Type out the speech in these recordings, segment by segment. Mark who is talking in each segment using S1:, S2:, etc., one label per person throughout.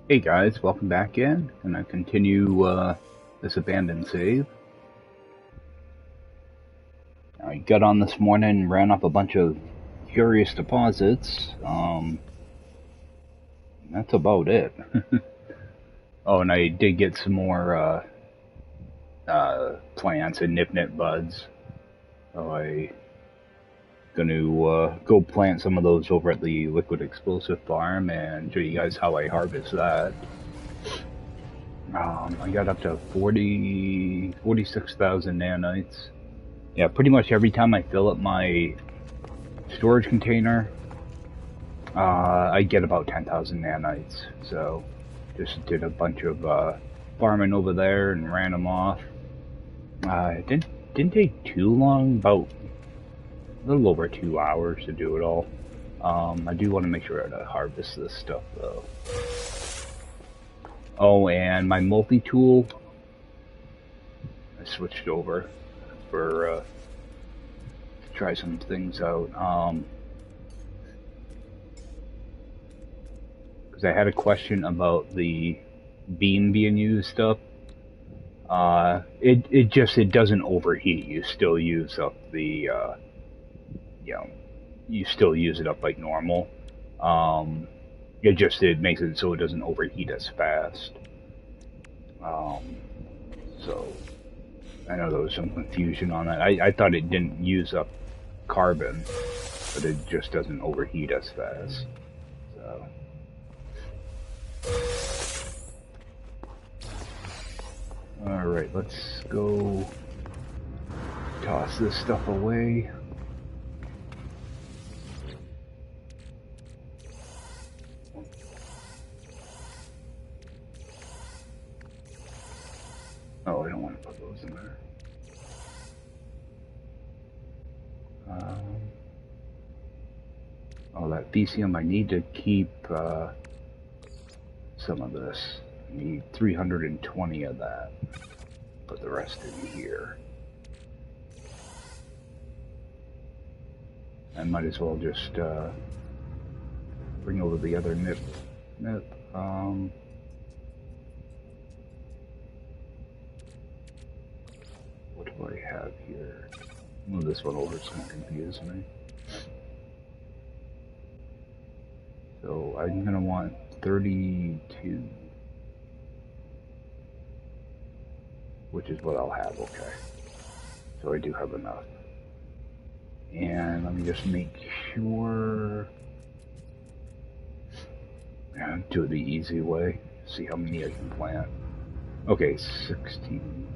S1: Hey guys, welcome back in, and I continue this abandoned save. I got on this morning and ran up a bunch of curious deposits. That's about it. Oh, and I did get some more plants and nip buds. So I gonna go plant some of those over at the liquid explosive farm and show you guys how I harvest that. I got up to 46,000 nanites. Yeah, pretty much every time I fill up my storage container, I get about 10,000 nanites. So, just did a bunch of farming over there and ran them off. It didn't take too long, about a little over 2 hours to do it all. I do want to make sure to harvest this stuff though. Oh, and my multi-tool, I switched over for to try some things out. Because I had a question about the beam being used up. It doesn't overheat. You still use up the you still use it up like normal. It makes it so it doesn't overheat as fast. So I know there was some confusion on that. I thought it didn't use up carbon, but it just doesn't overheat as fast. So. Alright, let's go toss this stuff away. Oh, I don't want to put those in there. Oh, that BCM, I need to keep some of this. I need 320 of that. Put the rest in here. I might as well just bring over the other nip. What do I have here? Move this one over, it's going to confuse me. So I'm going to want 32, which is what I'll have, okay. So I do have enough. And let me just make sure. Yeah, do it the easy way. See how many I can plant. Okay, 16.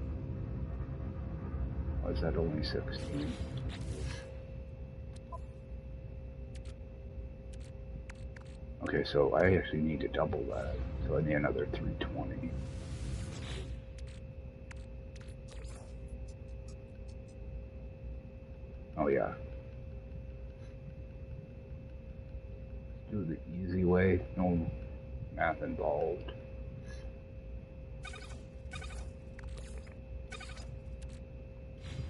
S1: Why is that only 16? Okay, so I actually need to double that. So I need another 320. Oh yeah. Do it the easy way. No math involved.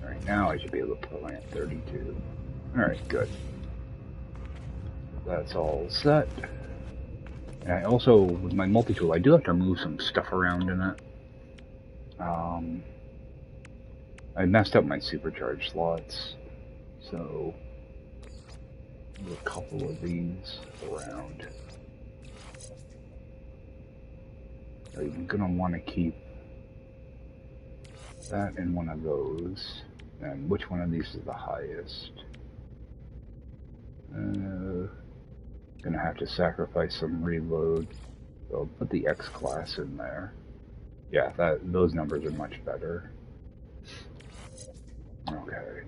S1: Alright, now I should be able to plant 32. Alright, good. That's all set. And I also, with my multi-tool, I do have to move some stuff around in it. I messed up my supercharge slots, so move a couple of these around. I'm gonna want to keep that in one of those. And which one of these is the highest? Gonna have to sacrifice some reload. So I'll put the X class in there. Yeah, those numbers are much better. Okay.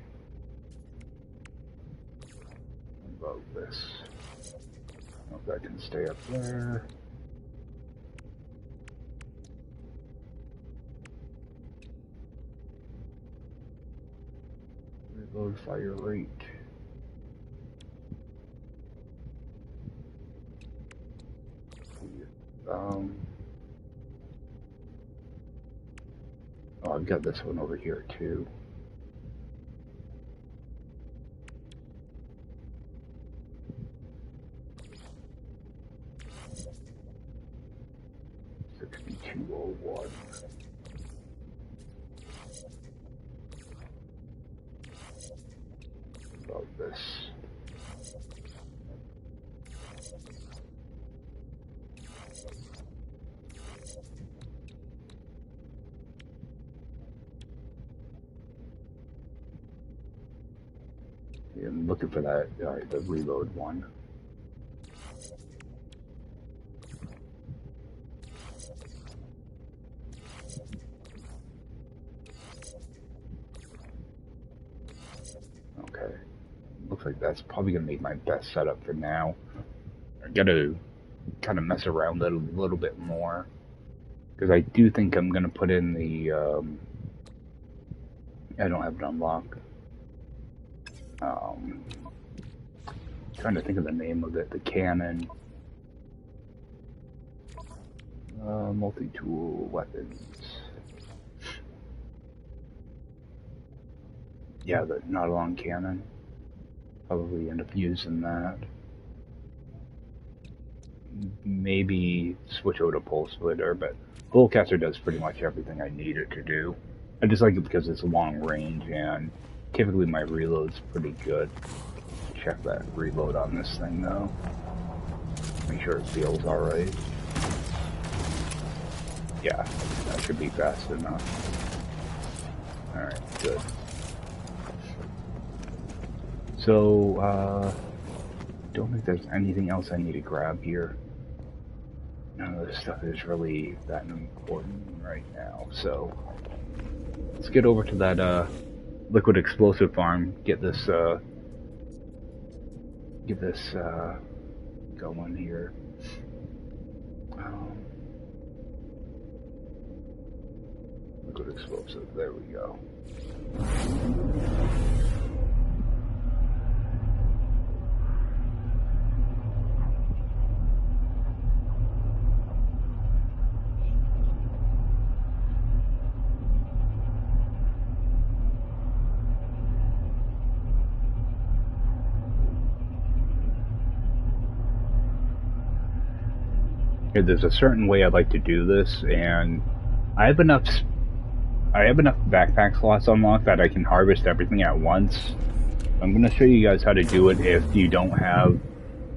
S1: What about this? Oh, that can stay up there. Reload fire rate. Oh, I've got this one over here too. 201. About this. Yeah, I'm looking for that, the reload one. Okay. Looks like that's probably going to be my best setup for now. I gotta kind of mess around a little bit more. Because I do think I'm going to put in the, I don't have it unlocked. Trying to think of the name of it, the cannon. Multi-tool weapons. Yeah, the not-a-long cannon. Probably end up using that. Maybe switch over to pulse splitter, but Bullcaster does pretty much everything I need it to do. I just like it because it's long range and typically my reload's pretty good. Check that reload on this thing though. Make sure it feels alright. Yeah, that should be fast enough. Alright, good. So, don't think there's anything else I need to grab here. None of this stuff is really that important right now, so let's get over to that liquid explosive farm, get this going here. Liquid explosive, there we go. There's a certain way I'd like to do this, and I have enough backpack slots unlocked that I can harvest everything at once. I'm going to show you guys how to do it if you don't have,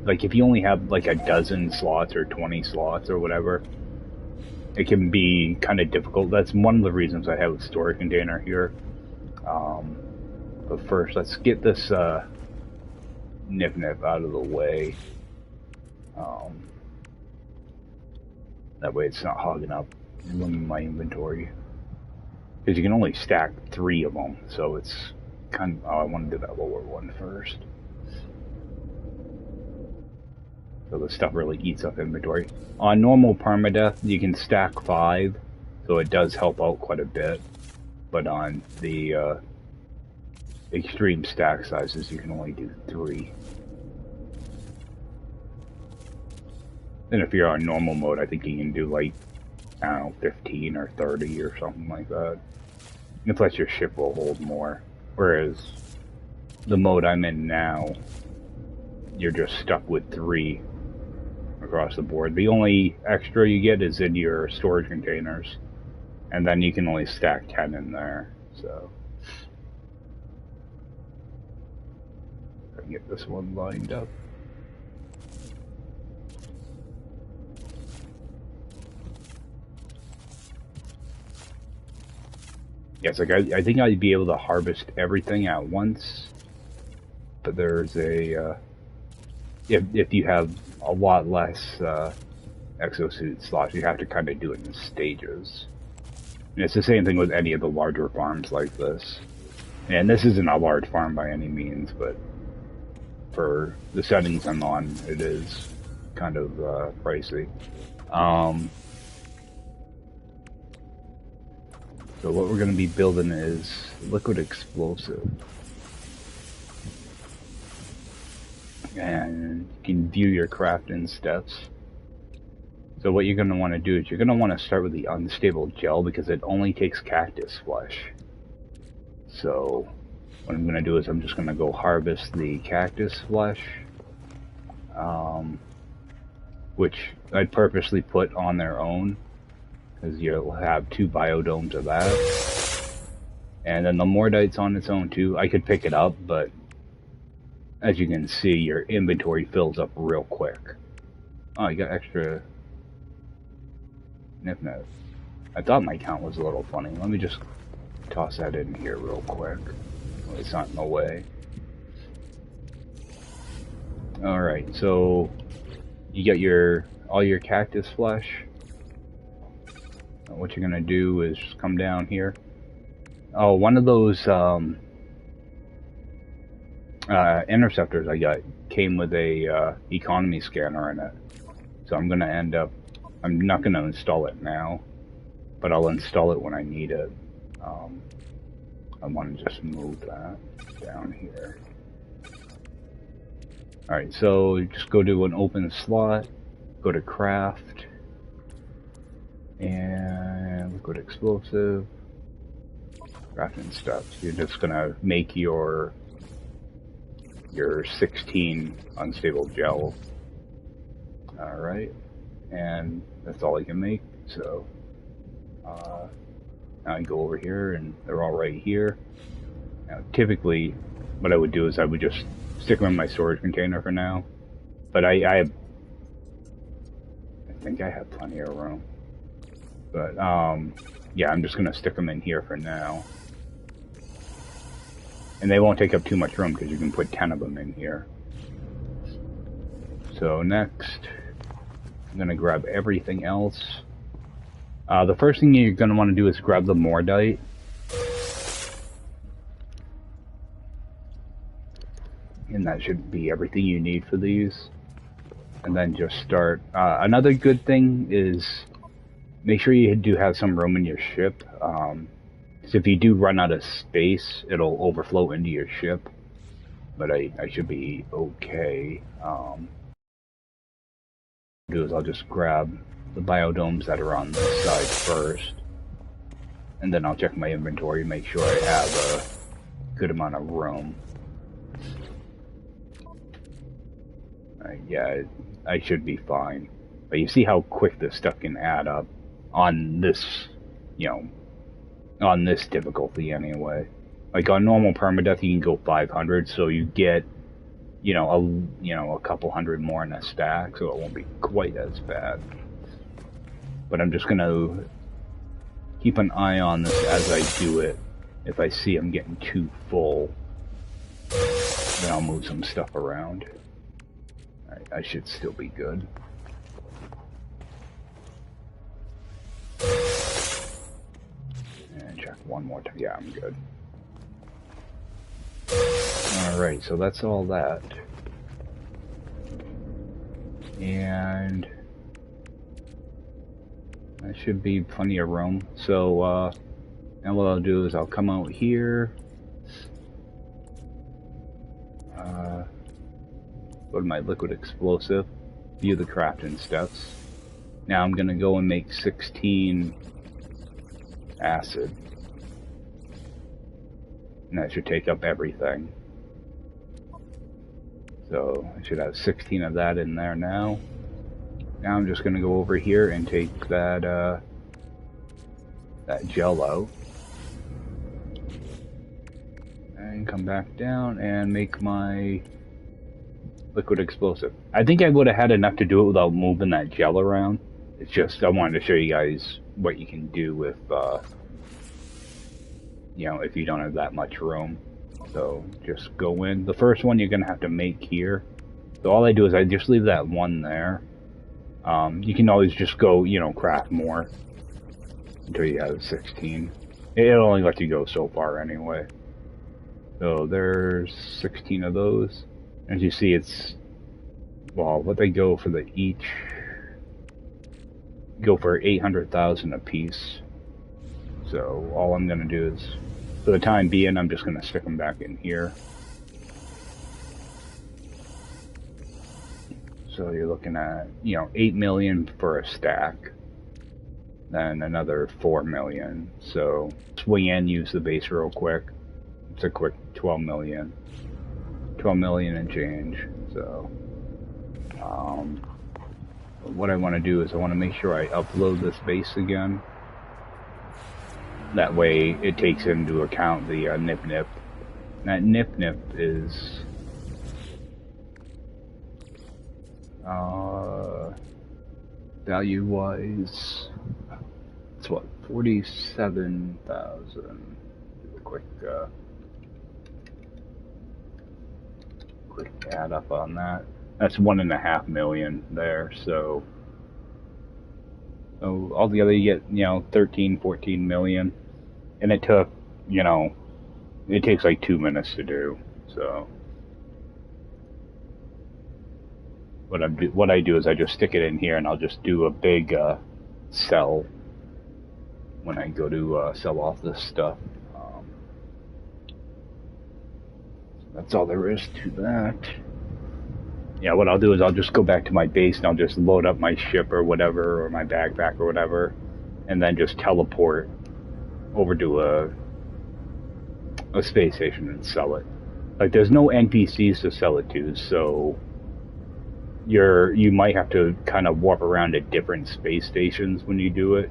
S1: like, if you only have like a dozen slots or 20 slots or whatever. It can be kind of difficult. That's one of the reasons I have a storage container here. But first, let's get this nip out of the way. That way it's not hogging up my inventory. Because you can only stack 3 of them, so it's kind of... Oh, I want to do that lower one first. So the stuff really eats up inventory. On normal permadeath, you can stack 5, so it does help out quite a bit. But on the extreme stack sizes, you can only do 3. And if you're on normal mode, I think you can do like, I don't know, 15 or 30 or something like that. Unless your ship will hold more. Whereas the mode I'm in now, you're just stuck with 3 across the board. The only extra you get is in your storage containers. And then you can only stack 10 in there, so. I can get this one lined up. Yes, like I think I'd be able to harvest everything at once, but there's a if you have a lot less exosuit slots, you have to kind of do it in stages. And it's the same thing with any of the larger farms like this. And this isn't a large farm by any means, but for the settings I'm on, it is kind of pricey. So what we're going to be building is liquid explosive. And you can view your crafting steps. So what you're going to want to do is you're going to want to start with the unstable gel because it only takes cactus flesh. So what I'm going to do is I'm just going to go harvest the cactus flesh. Which I'd purposely put on their own. because you'll have 2 biodomes of that. And then the Mordite's on its own too. I could pick it up, but as you can see, your inventory fills up real quick. Oh, you got extra Nifnet. I thought my count was a little funny. Let me just toss that in here real quick. It's not in the way. Alright, so you got all your cactus flesh. What you're gonna do is just come down here. Oh, one of those interceptors I got came with a economy scanner in it. So I'm gonna end up, I'm not gonna install it now, but I'll install it when I need it. I want to just move that down here. Alright, so just go to an open slot, go to craft, and liquid explosive, crafting steps. You're just gonna make your 16 unstable gel. Alright, and that's all I can make, so now I go over here and they're all right here. Now typically what I would do is I would just stick them in my storage container for now, but I think I have plenty of room, but yeah, I'm just gonna stick them in here for now, and they won't take up too much room because you can put 10 of them in here. So next I'm gonna grab everything else. The first thing you're gonna want to do is grab the Mordite. And that should be everything you need for these. And then just start. Another good thing is make sure you do have some room in your ship. Because if you do run out of space, it'll overflow into your ship. But I should be okay. Do is I'll just grab the biodomes that are on this side first. And then I'll check my inventory, make sure I have a good amount of room. Yeah, I should be fine. But you see how quick this stuff can add up on this, on this difficulty anyway. Like on normal permadeath, you can go 500, so you get, a couple hundred more in a stack, so it won't be quite as bad. But I'm just gonna keep an eye on this as I do it. If I see I'm getting too full, then I'll move some stuff around. Alright, I should still be good. And check one more time. Yeah, I'm good. Alright, so that's all that. And that should be plenty of room. So, now what I'll do is I'll come out here. Go to my liquid explosive, view the crafting steps. Now I'm gonna go and make 16 acid. And that should take up everything. So I should have 16 of that in there now. Now I'm just gonna go over here and take that that gel out. And come back down and make my liquid explosive. I think I would have had enough to do it without moving that gel around. It's just I wanted to show you guys what you can do with if you don't have that much room. So just go in. The first one you're gonna have to make here. So all I do is I just leave that one there. You can always just go, craft more until you have 16. It'll only let you go so far anyway. So there's 16 of those. As you see, it's, well, what they go for each go for 800,000 a piece. So all I'm gonna do is, for the time being, I'm just gonna stick them back in here. So you're looking at, 8 million for a stack, then another 4 million. So swing in, use the base real quick. It's a quick 12 million. 12 million and change. So what I want to do is I want to make sure I upload this base again. That way it takes into account the nip nip. That nip nip is value wise, it's what, 47,000. Do a quick add up on that. That's 1.5 million there. So altogether you get, 13, 14 million, and it took, it takes like 2 minutes to do. So what I do is I just stick it in here, and I'll just do a big sell when I go to sell off this stuff. That's all there is to that. Yeah, what I'll do is I'll just go back to my base and I'll just load up my ship or whatever, or my backpack or whatever, and then just teleport over to a space station and sell it. Like, there's no NPCs to sell it to, so you might have to kind of warp around to different space stations when you do it.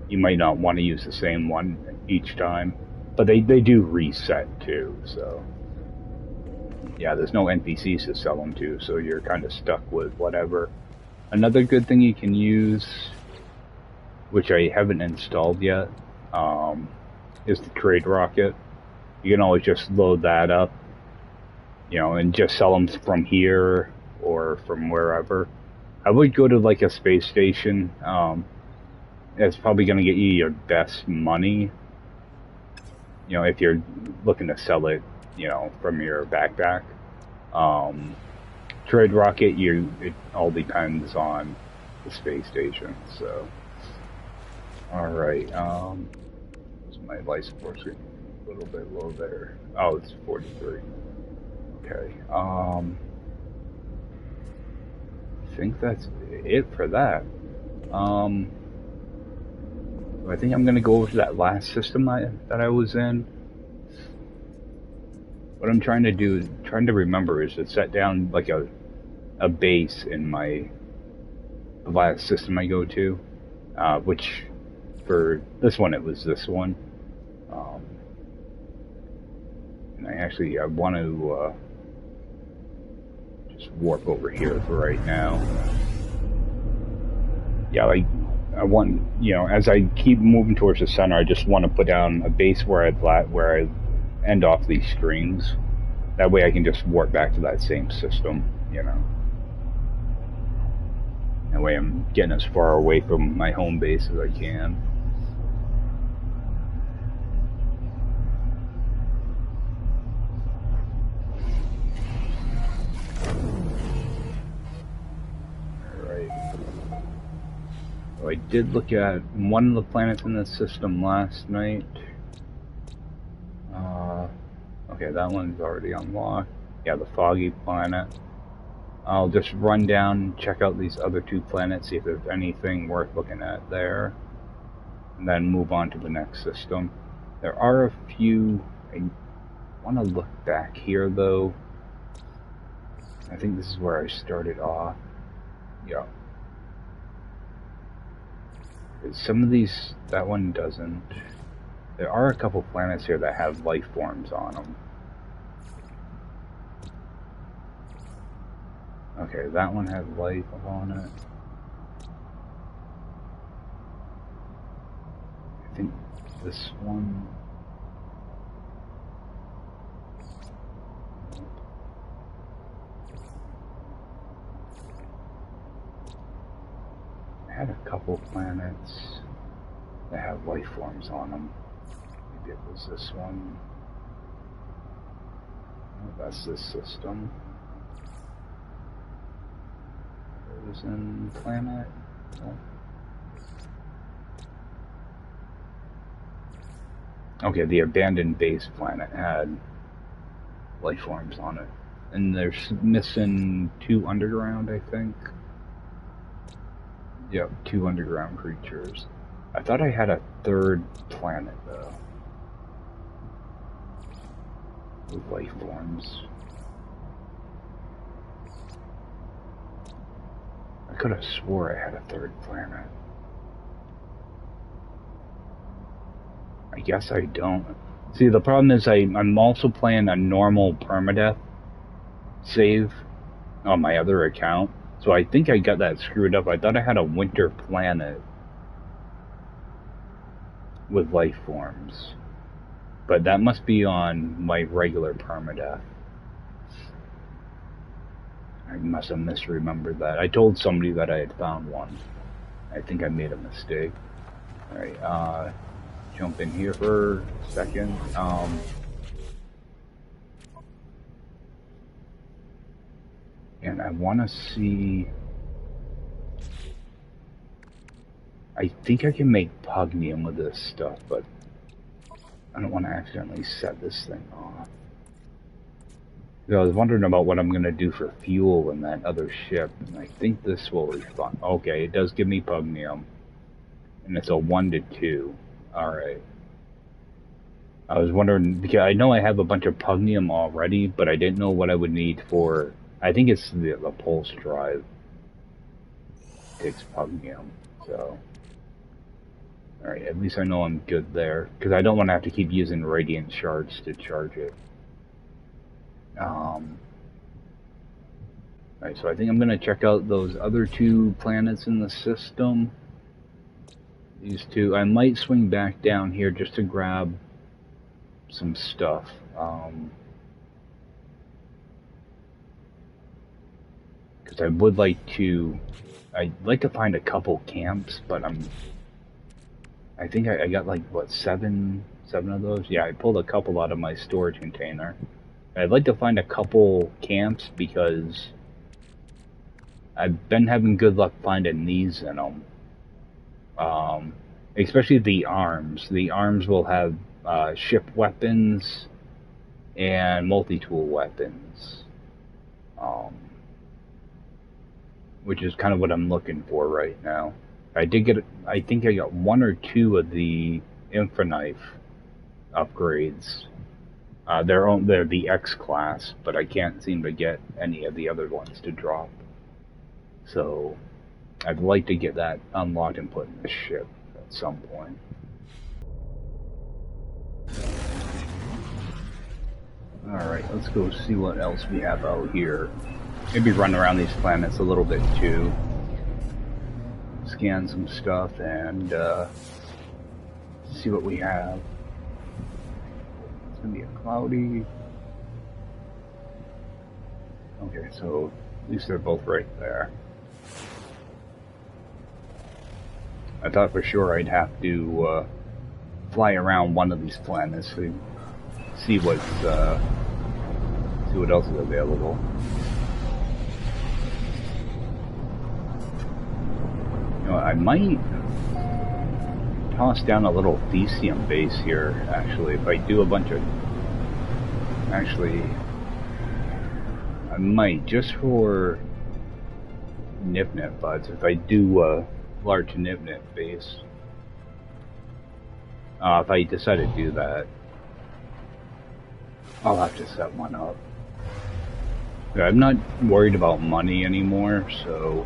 S1: You might not want to use the same one each time, but they do reset too, so yeah, there's no NPCs to sell them to, so you're kind of stuck with whatever. Another good thing you can use, which I haven't installed yet, is the trade rocket. You can always just load that up, and just sell them from here or from wherever. I would go to like a space station. It's probably going to get you your best money, if you're looking to sell it, from your backpack. Trade rocket, it all depends on the space station. So, all right. My life support is a little bit low there. Oh, it's 43. Okay. I think that's it for that. I think I'm gonna go over to that last system that I was in. What I'm trying to remember is to set down like a base in the last system I go to, which for this one it was this one. And I want to just warp over here for right now. Yeah, like I want, as I keep moving towards the center, I just want to put down a base where I end off these streams. That way I can just warp back to that same system, That way I'm getting as far away from my home base as I can. So I did look at one of the planets in this system last night. Okay, that one's already unlocked. Yeah, the foggy planet. I'll just run down, check out these other two planets, see if there's anything worth looking at there, and then move on to the next system. There are a few. I want to look back here though. I think this is where I started off. Yeah. Some of these, that one doesn't. There are a couple planets here that have life forms on them. Okay, that one has life on it. I think this one... I had a couple planets that have life forms on them. Maybe it was this one. Oh, that's this system. Frozen planet. Oh. Okay, the abandoned base planet had life forms on it. And there's missing 2 underground, I think. Yep, 2 underground creatures. I thought I had a 3rd planet, though. With life forms. could have swore I had a third planet. I guess I don't. See, the problem is I'm also playing a normal permadeath save on my other account. So I think I got that screwed up. I thought I had a winter planet with life forms. But that must be on my regular permadeath. I must have misremembered that. I told somebody that I had found one. I think I made a mistake. Alright, jump in here for a second. And I want to see... I think I can make pugnium with this stuff, but I don't want to accidentally set this thing off. So I was wondering about what I'm going to do for fuel in that other ship, and I think this will respond. Okay, it does give me pugnium. And it's a 1 to 2. Alright. I was wondering, because I know I have a bunch of pugnium already, but I didn't know what I would need for... I think it's the pulse drive. It takes pugnium, so... Alright, at least I know I'm good there, because I don't want to have to keep using radiant shards to charge it. Alright, so I think I'm going to check out those other 2 planets in the system. These 2. I might swing back down here just to grab some stuff. Because I would like to... I'd like to find a couple camps, but I think I got like, what, 7 of those? Yeah, I pulled a couple out of my storage container. I'd like to find a couple camps because I've been having good luck finding these in them. Especially the arms. The arms will have ship weapons and multi-tool weapons. Which is kind of what I'm looking for right now. I think I got 1 or 2 of the Infraknife upgrades. They're the X class, but I can't seem to get any of the other ones to drop. So I'd like to get that unlocked and put in the ship at some point. Alright, let's go see what else we have out here. Maybe run around these planets a little bit too. Scan some stuff and see what we have. It's gonna be a cloudy. Okay, so at least they're both right there. I thought for sure I'd have to fly around one of these planets to see what else is available. You know, I might toss down a little Thesium base here, actually, if I do a bunch of... Actually, I might, just for Nip-Nip buds, if I do a large Nip-Nip base. If I decide to do that, I'll have to set one up. Yeah, I'm not worried about money anymore, so...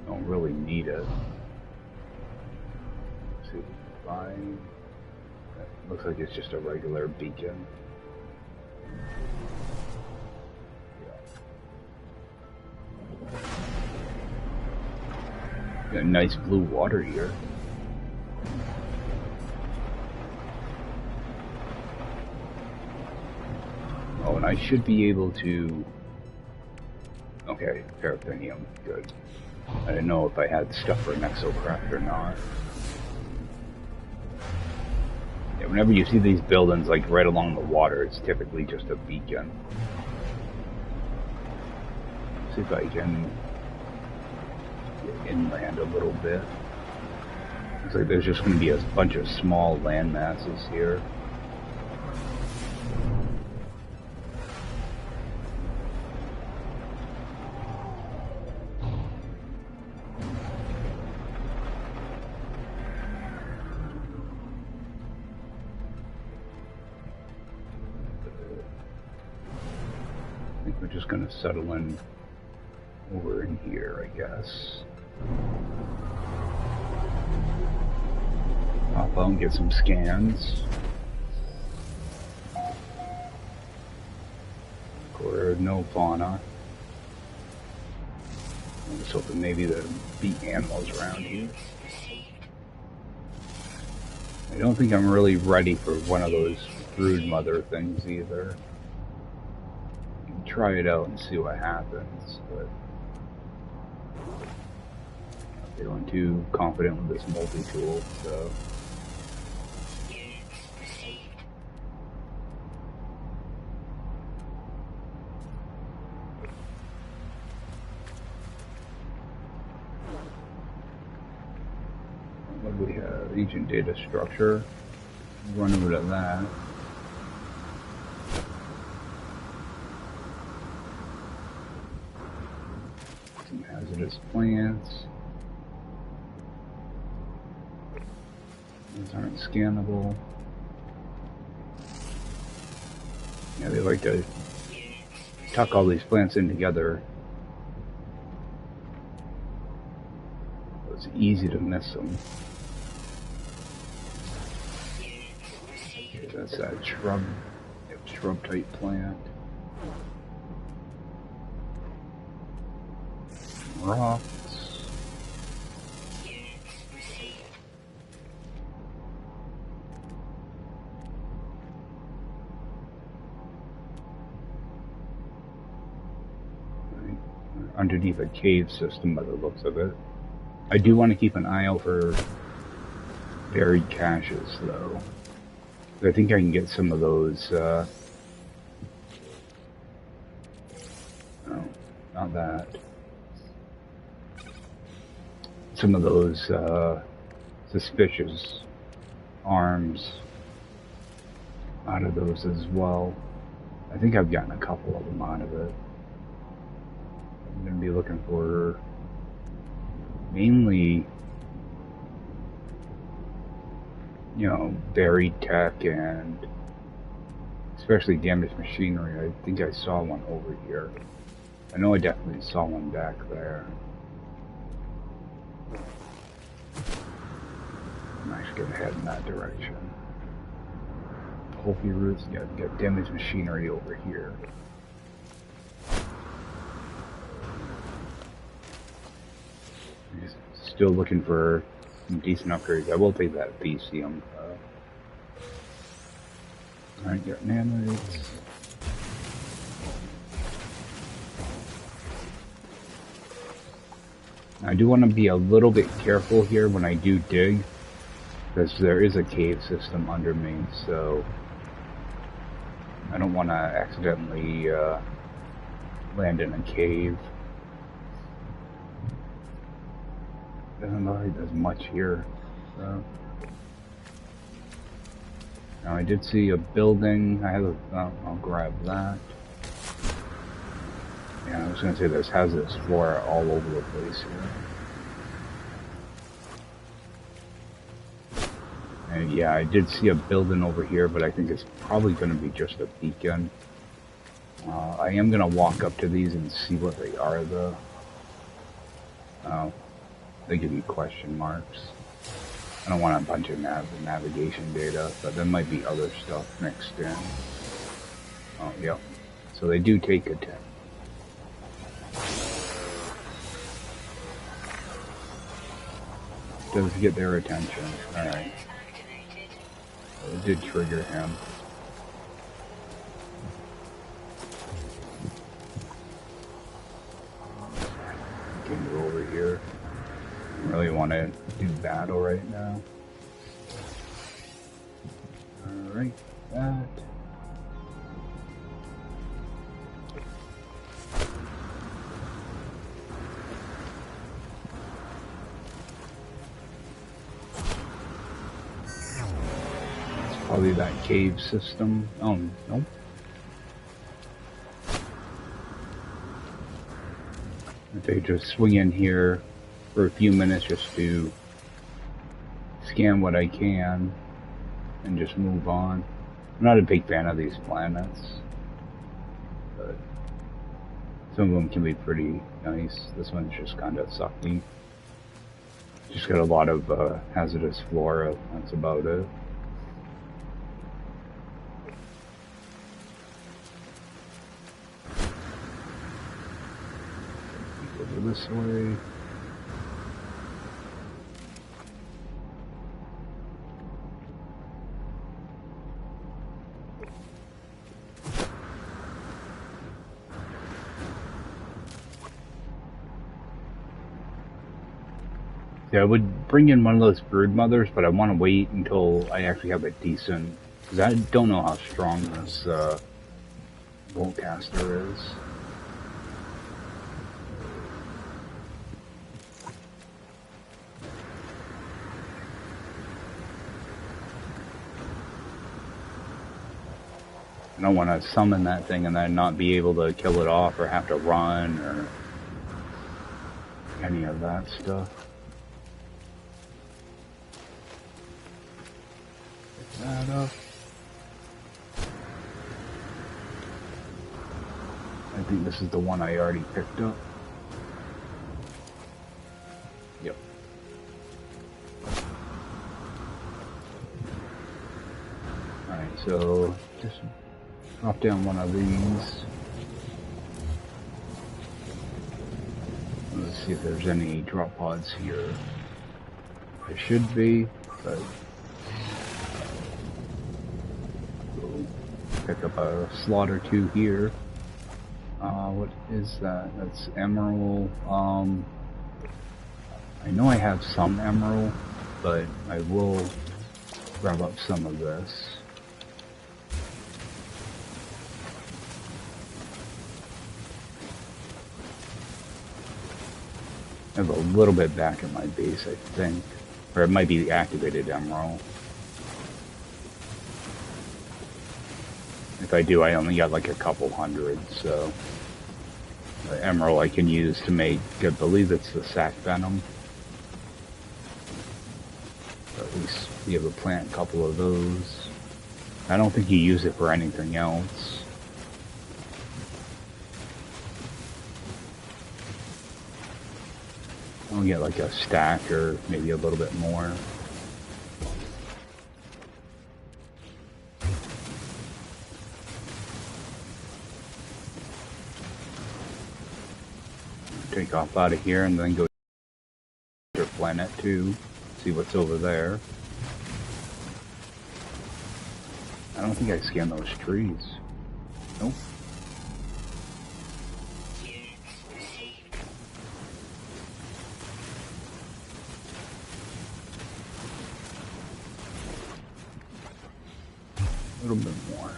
S1: don't really need it. Let's see, fine. Looks like it's just a regular beacon. Got nice blue water here. Oh, and I should be able to... Okay, paraffinium, good. I didn't know if I had stuff for an exocraft or not. Yeah, whenever you see these buildings like right along the water, it's typically just a beacon. See if I can get inland a little bit. Looks like there's just going to be a bunch of small land masses here. Settle in over in here, I guess. Pop out and get some scans. Or no fauna. I'm just hoping maybe there'll be animals around here. I don't think I'm really ready for one of those brood mother things either. Try it out and see what happens, but I'm not feeling too confident with this multi-tool, so. What do we have? Agent data structure. Run over to that. Some hazardous plants. These aren't scannable. Yeah, they like to tuck all these plants in together. So it's easy to miss them. Okay, that's that shrub type plant. Rocks. Right. Underneath a cave system by the looks of it. I do want to keep an eye out for buried caches though. I think I can get some of those, no, not that. Some of those suspicious arms out of those as well. I think I've gotten a couple of them out of it. I'm going to be looking for mainly, you know, buried tech and especially damaged machinery. I think I saw one over here. I know I definitely saw one back there. I'm actually gonna head in that direction. Poultry roots, yeah, got damaged machinery over here. Still looking for some decent upgrades. I will take that Thesium. Alright, got nanites. I do want to be a little bit careful here when I do dig, because there is a cave system under me, so I don't want to accidentally land in a cave. Doesn't look like there's much here. So. Now I did see a building. I have a, I'll grab that. Yeah, I was gonna say there's hazardous flora all over the place here. And yeah, I did see a building over here, but I think it's probably gonna be just a beacon. I am gonna walk up to these and see what they are though. They give you question marks. I don't want a bunch of navigation data, but there might be other stuff mixed in. Oh, yep. So they do take a 10. Does get their attention. Alright. So it did trigger him. Can go over here. Really want to do battle right now. Alright, that. It's probably that cave system. Oh, nope. If they just swing in here for a few minutes just to scan what I can and just move on. I'm not a big fan of these planets, but Some of them can be pretty nice. This one's just kind of sucky. Just got a lot of hazardous flora. That's about it. Over this way. Yeah, I would bring in one of those brood mothers, but I want to wait until I actually have a decent, because I don't know how strong this Voltcaster is. I don't want to summon that thing and then not be able to kill it off or have to run or any of that stuff. That up. I think this is the one I already picked up. Yep. Alright, so just drop down one of these. Let's see if there's any drop pods here. There should be, but pick up a slot or two here. What is that? That's emerald. I know I have some emerald, but I will grab up some of this. I have a little bit back at my base, I think. Or it might be the activated emerald. If I do, I only got like a couple hundred, so the emerald I can use to make, I believe it's the sac venom. Or at least be able to plant a couple of those. I don't think you use it for anything else. I'll get like a stack or maybe a little bit more. Take off out of here and then go to your planet too. See what's over there. I don't think I scanned those trees. Nope. A little bit more.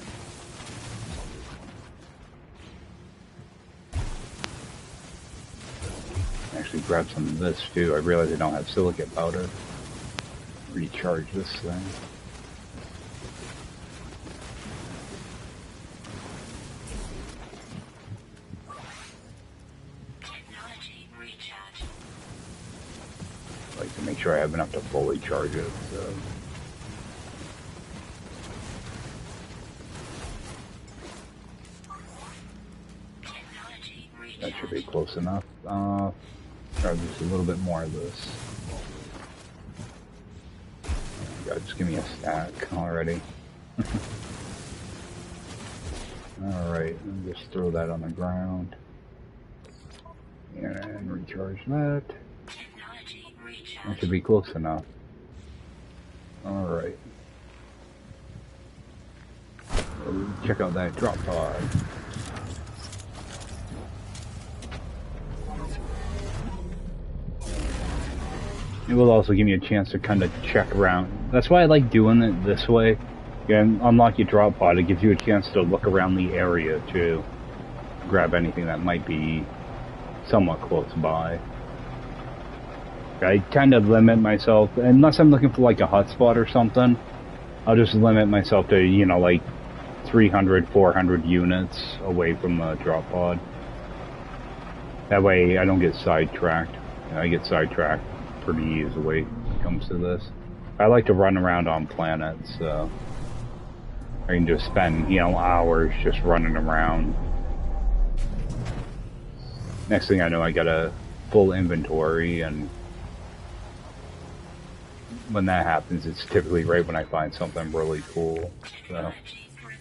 S1: Actually grab some of this too. I realize I don't have silicate powder. Recharge this thing.
S2: Technology recharge.
S1: I like to make sure I have enough to fully charge it, so. That should be close enough. Try just a little bit more of this. Oh God, just give me a stack already. Alright, just throw that on the ground. And recharge that. That should be close enough. Alright. So check out that drop pod. It will also give me a chance to kind of check around. That's why I like doing it this way. You can unlock your drop pod. It gives you a chance to look around the area to grab anything that might be somewhat close by. I tend to limit myself, unless I'm looking for like a hotspot or something, I'll just limit myself to, you know, like 300, 400 units away from the drop pod. That way I don't get sidetracked. I get sidetracked pretty easily when it comes to this. I like to run around on planets, so I can just spend, you know, hours just running around. Next thing I know, I got a full inventory, and when that happens, it's typically right when I find something really cool. So
S2: Technology prepared.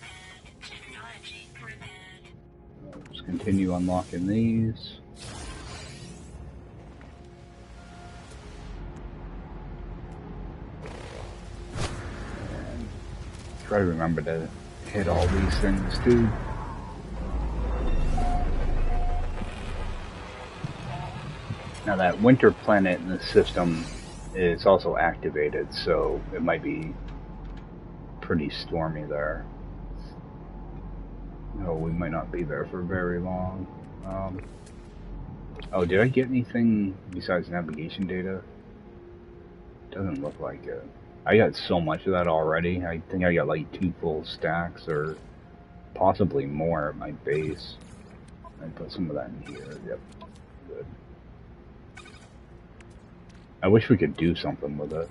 S2: Technology prepared.
S1: let's continue unlocking these. And try to remember to hit all these things too. Now that winter planet in the system is also activated, so it might be pretty stormy there. No, we might not be there for very long. Oh, did I get anything besides navigation data? Doesn't look like it. I got so much of that already. I think I got like 2 full stacks or possibly more at my base. I put some of that in here. Yep, good. I wish we could do something with it.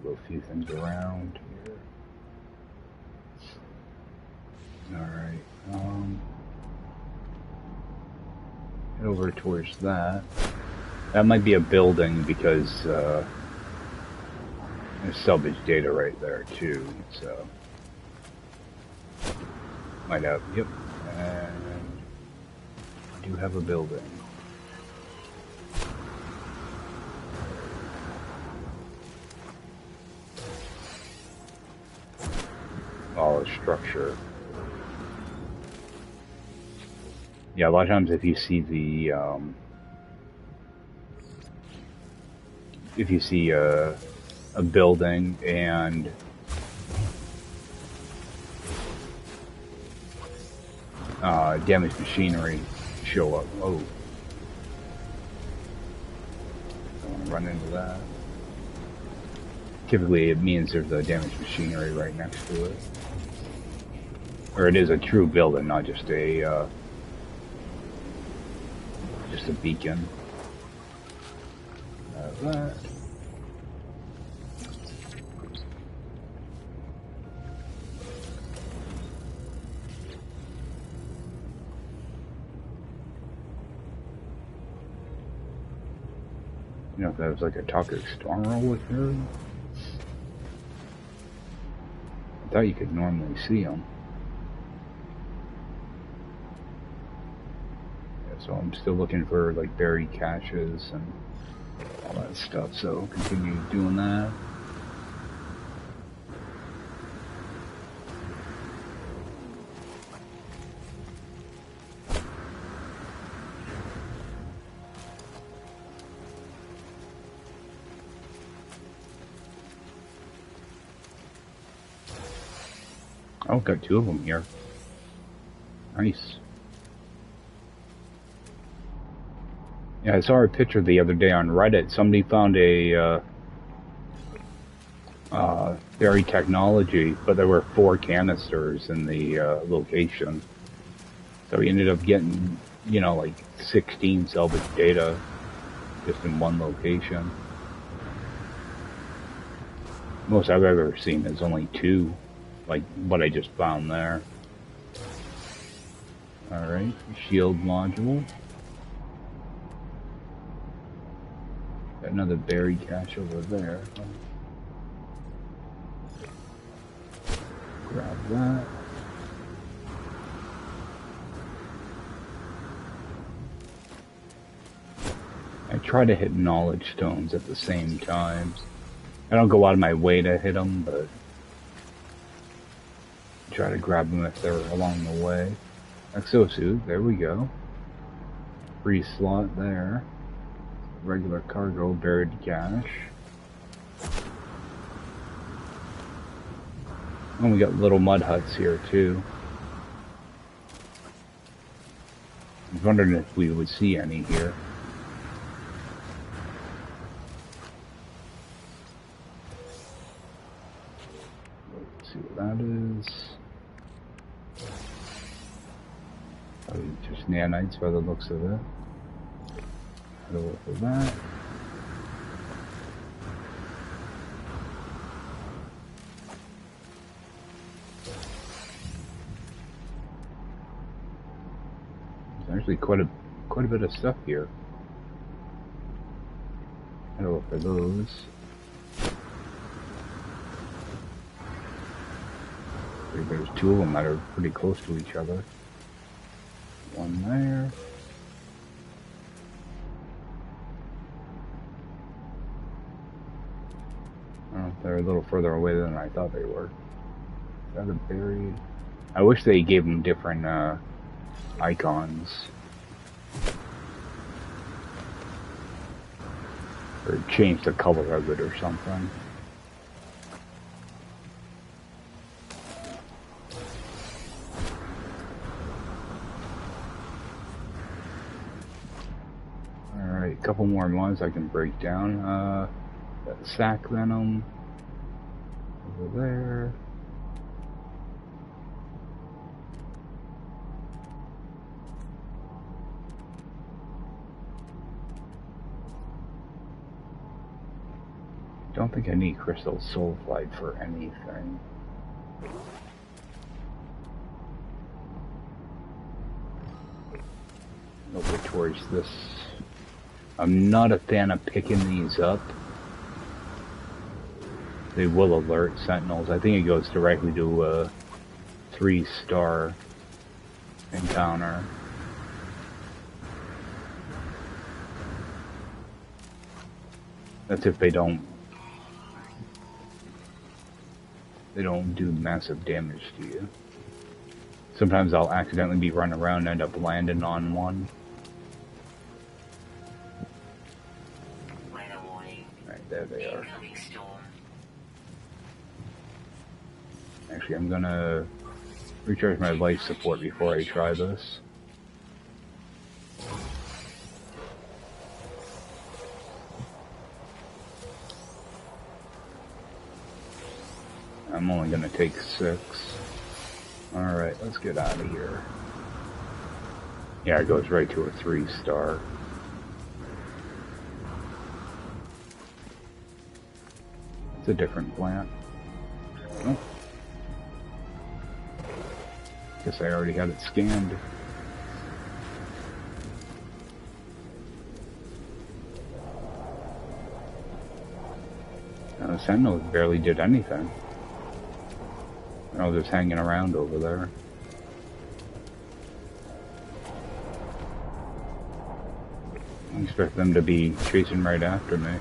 S1: Move a few things around here. Alright, head over towards that. That might be a building because there's salvage data right there too, so might have, yep, and I do have a building. All a structure. Yeah, a lot of times if you see the a building and damaged machinery show up. Oh, don't want to run into that. Typically it means there's a damaged machinery right next to it. Or it is a true building, not just a beacon. That. You know, if that was like a Toxic Storm roll here. I thought you could normally see them. Yeah, so I'm still looking for like buried caches and all that stuff, so continue doing that. Oh, got 2 of them here. Nice. Yeah, I saw a picture the other day on Reddit. Somebody found a buried technology, but there were 4 canisters in the location. So he ended up getting, you know, like 16 salvage data just in one location. Most I've ever seen is only 2, like what I just found there. Alright, shield module. Got another buried cache over there. Grab that. I try to hit knowledge stones at the same time. I don't go out of my way to hit them, but try to grab them if they're along the way. Exosuit, there we go. Free slot there. Regular cargo, buried cache. And we got little mud huts here too. I was wondering if we would see any here. Let's see what that is. Probably just nanites by the looks of it. Head over for that. actually quite a bit of stuff here. I don't know for those. There's two of them that are pretty close to each other. One there. Oh, they're a little further away than I thought they were. Is that a buried? I wish they gave them different icons. Or changed the color of it or something. Alright, a couple more ones I can break down. That sac venom over there. Don't think I need crystal sulfide for anything. Over towards this. I'm not a fan of picking these up. They will alert sentinels. I think it goes directly to a 3-star encounter. That's if they don't do massive damage to you. Sometimes I'll accidentally be running around and end up landing on one. Right, there they are. Actually, I'm gonna recharge my life support before I try this. I'm only gonna take 6. Alright, let's get out of here. Yeah, it goes right to a 3-star. It's a different plant. Oh. Guess I already had it scanned. The sentinels barely did anything. I was just hanging around over there. I expect them to be chasing right after me.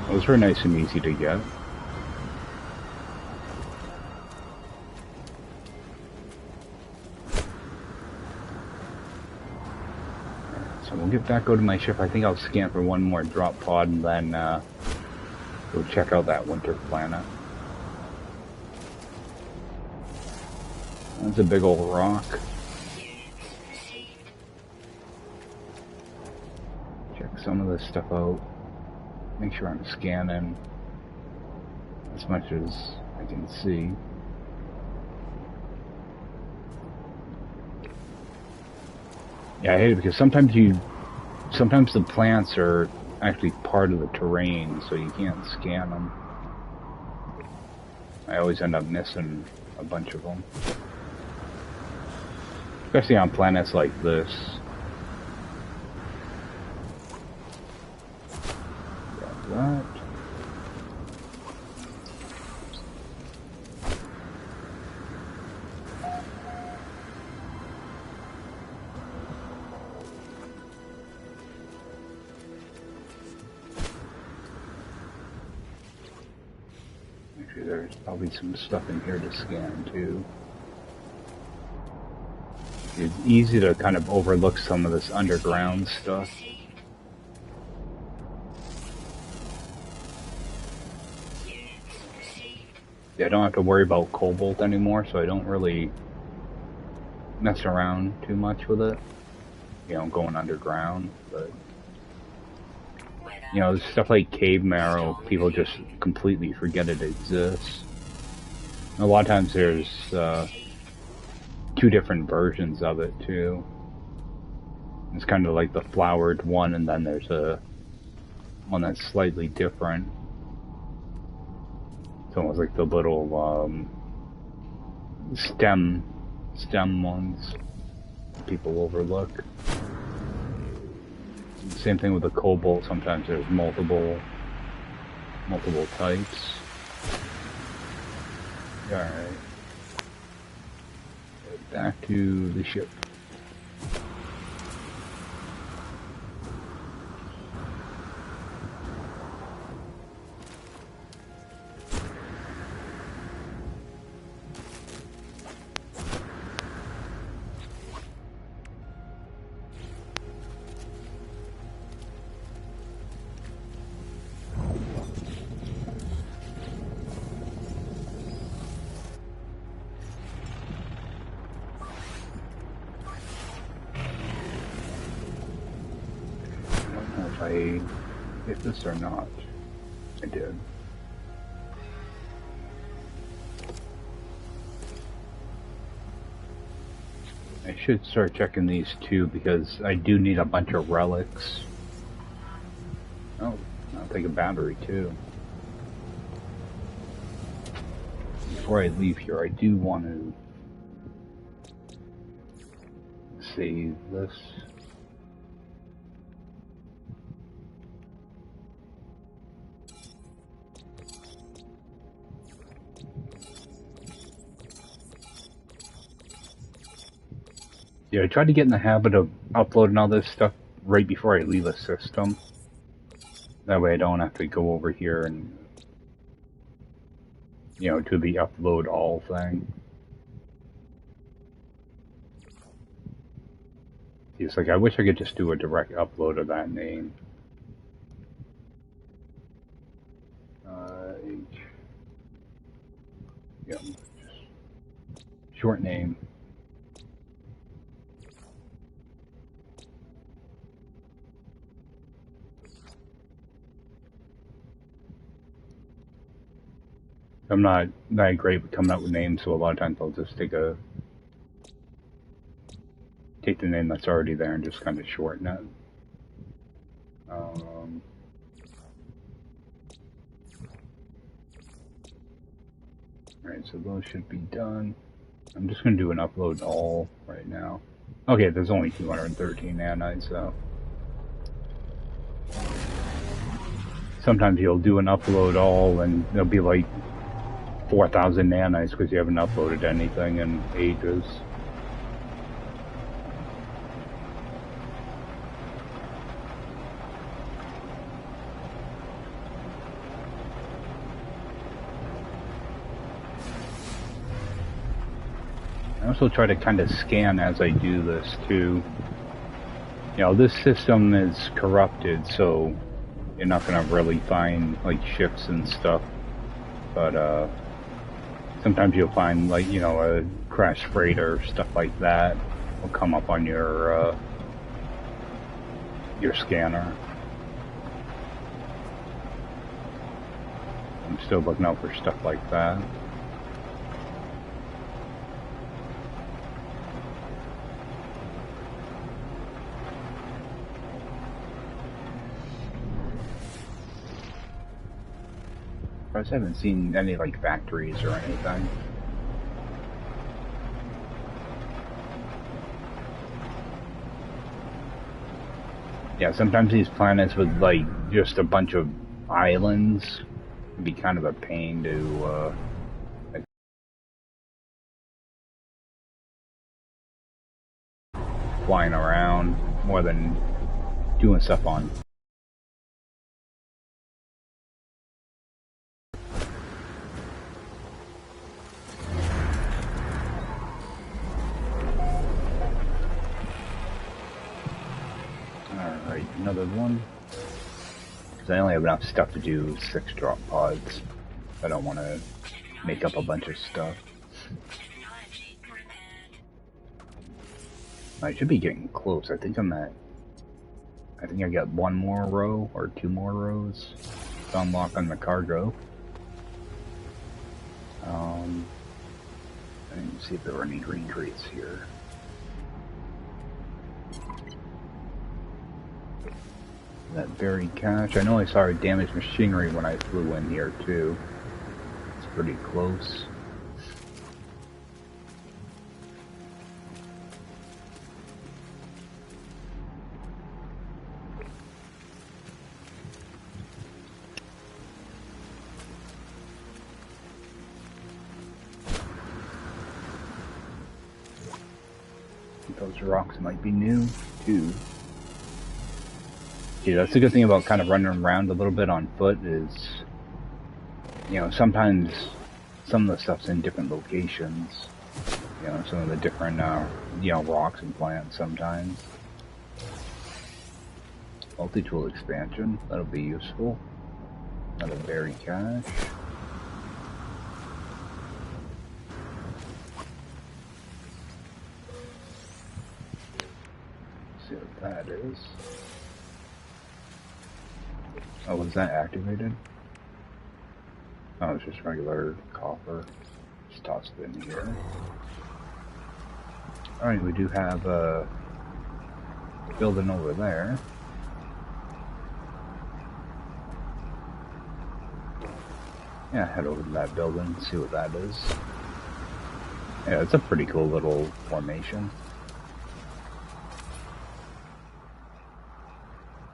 S1: Those were nice and easy to get. So we'll get back out to my ship. I think I'll scan for one more drop pod and then go check out that winter planet. That's a big old rock. Check some of this stuff out. Make sure I'm scanning as much as I can see. Yeah, I hate it because sometimes the plants are actually part of the terrain, so you can't scan them. I always end up missing a bunch of them. Especially on planets like this. Got that. Actually, there's probably some stuff in here to scan too. It's easy to kind of overlook some of this underground stuff. Yeah, I don't have to worry about cobalt anymore, so I don't really mess around too much with it. You know, going underground, but you know, stuff like cave marrow, people just completely forget it exists. And a lot of times there's two different versions of it too. It's kind of like the flowered one, and then there's a one that's slightly different. It's almost like the little stem ones people overlook. Same thing with the cobalt. Sometimes there's multiple types. All right. Back to the ship. I hit this or not. I did. I should start checking these too because I do need a bunch of relics. Oh, I'll take a battery too. Before I leave here, I do want to save this. Yeah, I try to get in the habit of uploading all this stuff right before I leave a system. That way I don't have to go over here and, you know, to the upload all thing. It's like, I wish I could just do a direct upload of that name. Yeah, short name. I'm not that great with coming up with names, so a lot of times I'll just take the name that's already there and just kind of shorten it. Alright, so those should be done. I'm just going to do an upload all right now. Okay, there's only 213 nanites, so sometimes you'll do an upload all and there'll be like 4,000 nanites because you haven't uploaded anything in ages. I also try to kind of scan as I do this too. You know, this system is corrupted, so you're not going to really find like ships and stuff. But sometimes you'll find, like, you know, a crashed freighter, stuff like that will come up on your scanner. I'm still looking out for stuff like that. I just haven't seen any like factories or anything. Yeah, sometimes these planets with like just a bunch of islands can be kind of a pain to flying around more than doing stuff on. Alright, another one. Because I only have enough stuff to do 6 drop pods. I don't want to make up a bunch of stuff. I should be getting close. I think I got 1 more row or 2 more rows to unlock on the cargo. I didn't see if there were any green crates here. That buried cache. I know I saw damaged machinery when I flew in here too. It's pretty close. Those rocks might be new, too. Yeah, that's the good thing about kind of running around a little bit on foot is, you know, sometimes some of the stuff's in different locations. You know, some of the different, you know, rocks and plants sometimes. Multi-tool expansion, that'll be useful. Another berry cache. See what that is. Oh, was that activated? Oh, it's just regular copper. Just toss it in here. Alright, we do have a building over there. Yeah, head over to that building and see what that is. Yeah, it's a pretty cool little formation.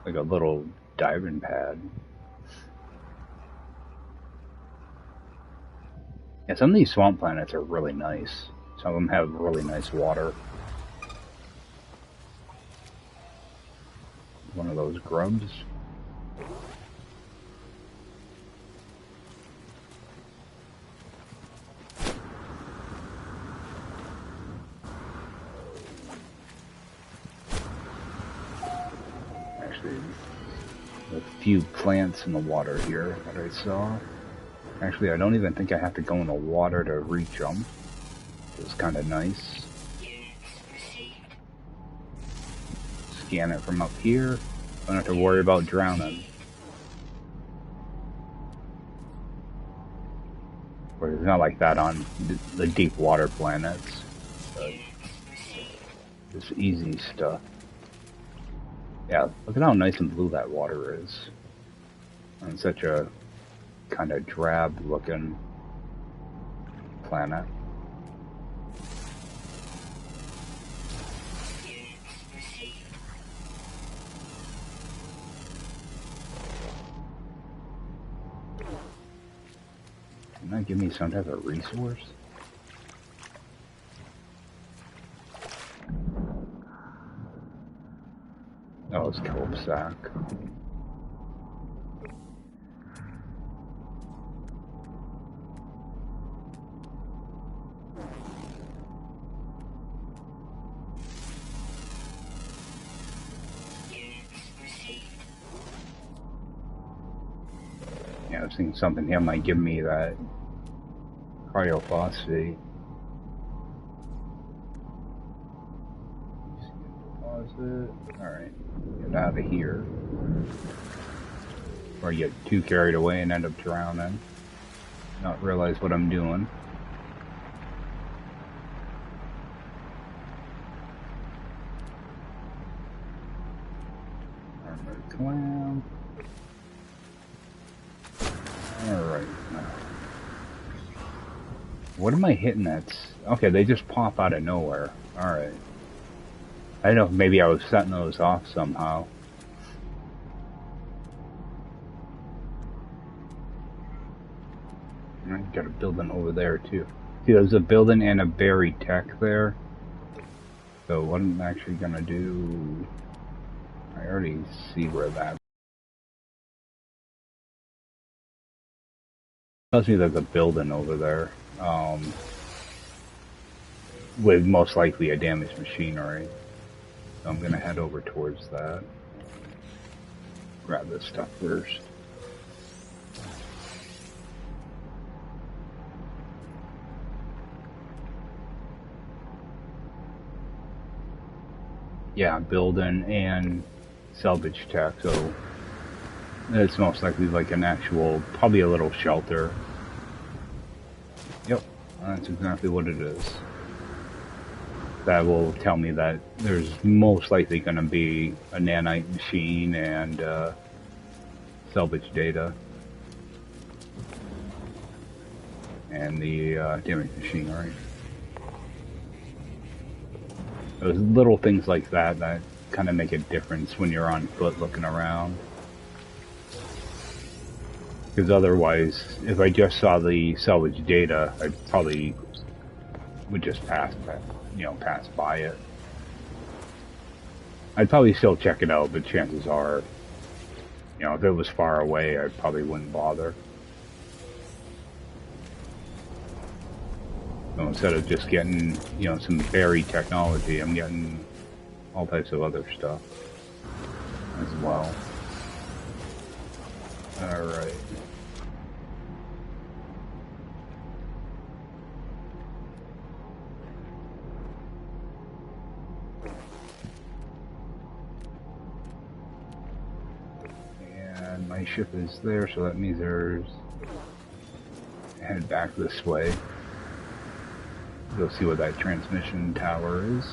S1: Like a little diving pad. Yeah, some of these swamp planets are really nice. Some of them have really nice water. One of those grubs. Actually, a few plants in the water here that I saw. Actually, I don't even think I have to go in the water to reach them. It's kind of nice. Scan it from up here. Don't have to worry about drowning. But it's not like that on the deep water planets. It's easy stuff. Yeah, look at how nice and blue that water is. On such a kind of drab looking planet. Can that give me some type of resource? Oh, it's kelp sack. Yeah, I was thinking something here might give me that cryophosphate. Deposit. Alright, get out of here. Or you get too carried away and end up drowning. Not realize what I'm doing. Armored clam. Alright. What am I hitting that's... Okay, they just pop out of nowhere. Alright. I don't know if maybe I was setting those off somehow. I got a building over there too. See, there's a building and a berry tech there. So what I'm actually gonna do... I already see where that... Tells me there's a building over there. With most likely a damaged machinery. So I'm gonna head over towards that. Grab this stuff first. Yeah, building and salvage tech, so it's most likely like an actual, probably a little shelter. Yep, that's exactly what it is. That will tell me that there's most likely going to be a nanite machine and salvage data. And the damaged machinery. Those little things like that that kind of make a difference when you're on foot looking around. Because otherwise, if I just saw the salvage data, I probably would just pass by it. I'd probably still check it out, but chances are, you know, if it was far away, I probably wouldn't bother. So instead of just getting, you know, some berry technology, I'm getting all types of other stuff as well. Alright. And my ship is there, so that means there's... Head back this way. Go see what that transmission tower is.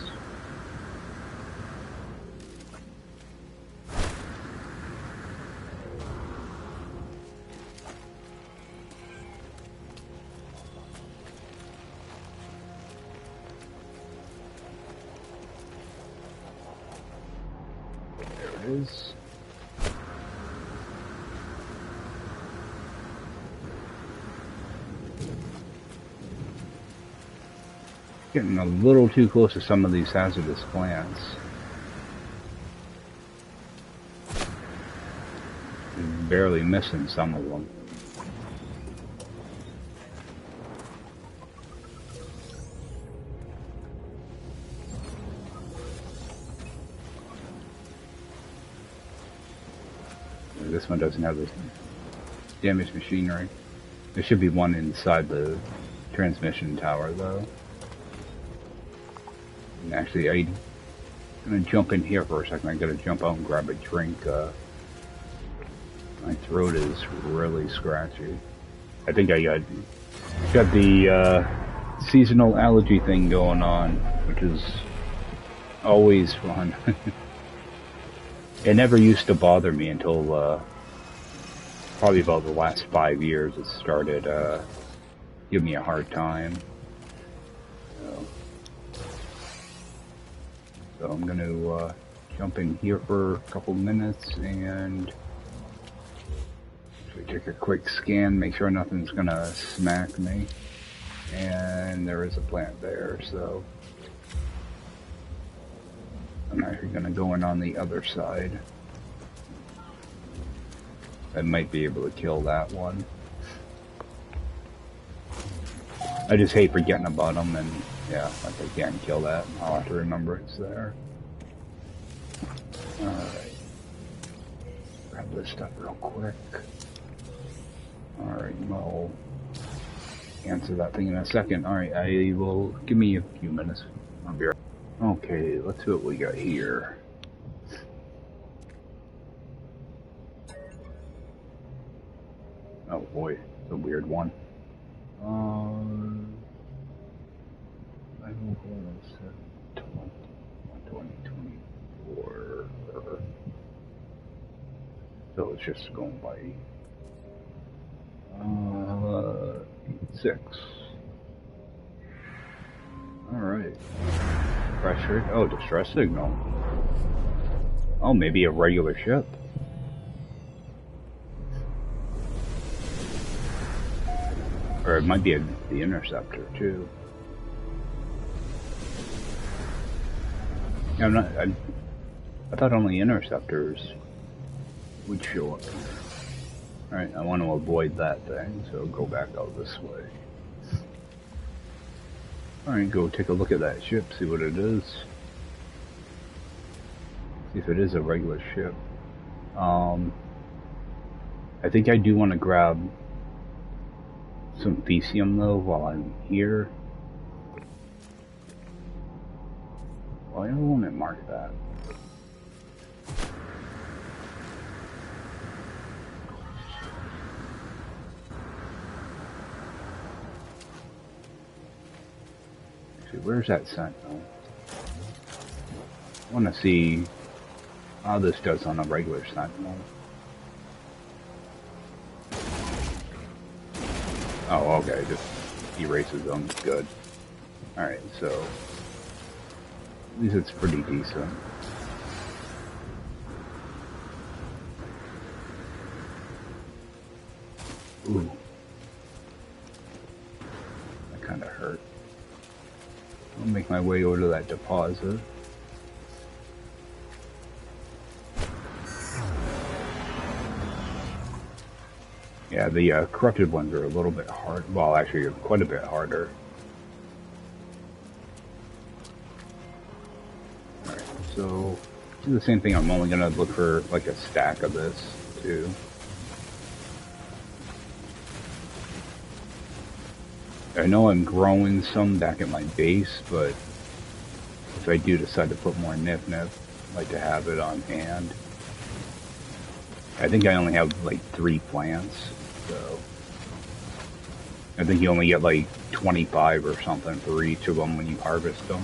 S1: There it is. Getting a little too close to some of these hazardous plants. Barely missing some of them. This one doesn't have the damaged machinery. There should be one inside the transmission tower though. And actually, I'm gonna jump in here for a second. I gotta jump out and grab a drink. My throat is really scratchy. I think I got the seasonal allergy thing going on, which is always fun. It never used to bother me until probably about the last 5 years. It started giving me a hard time. So I'm going to jump in here for a couple minutes and take a quick scan, make sure nothing's going to smack me. And there is a plant there, so I'm actually going to go in on the other side. I might be able to kill that one. I just hate forgetting about them, and yeah, like I can't kill that. I'll have to remember it's there. Alright. Grab this stuff real quick. Alright, well, answer that thing in a second. Alright, I will, give me a few minutes. I'll be right. Okay, let's see what we got here. Oh boy, it's a weird one. I will set 2024. So it's just going by 6. Alright. Pressure. Oh, distress signal. Oh, maybe a regular ship. Or it might be the interceptor too. I'm not. I thought only interceptors would show up here. Alright, I want to avoid that thing, so go back out this way. Alright, go take a look at that ship, see what it is. See if it is a regular ship. I think I do want to grab some Fecium though while I'm here. Why won't it mark that? Actually, where's that sentinel? I want to see how this does on a regular sentinel. Oh, okay, just erases them. Good. Alright, so at least it's pretty decent. Ooh. That kinda hurt. I'll make my way over to that deposit. Yeah, the corrupted ones are a little bit hard. Well, actually, quite a bit harder. Alright, so do the same thing. I'm only gonna look for like a stack of this too. I know I'm growing some back at my base, but if I do decide to put more nip, I'd like to have it on hand. I think I only have like 3 plants, so I think you only get like 25 or something for each of them when you harvest them.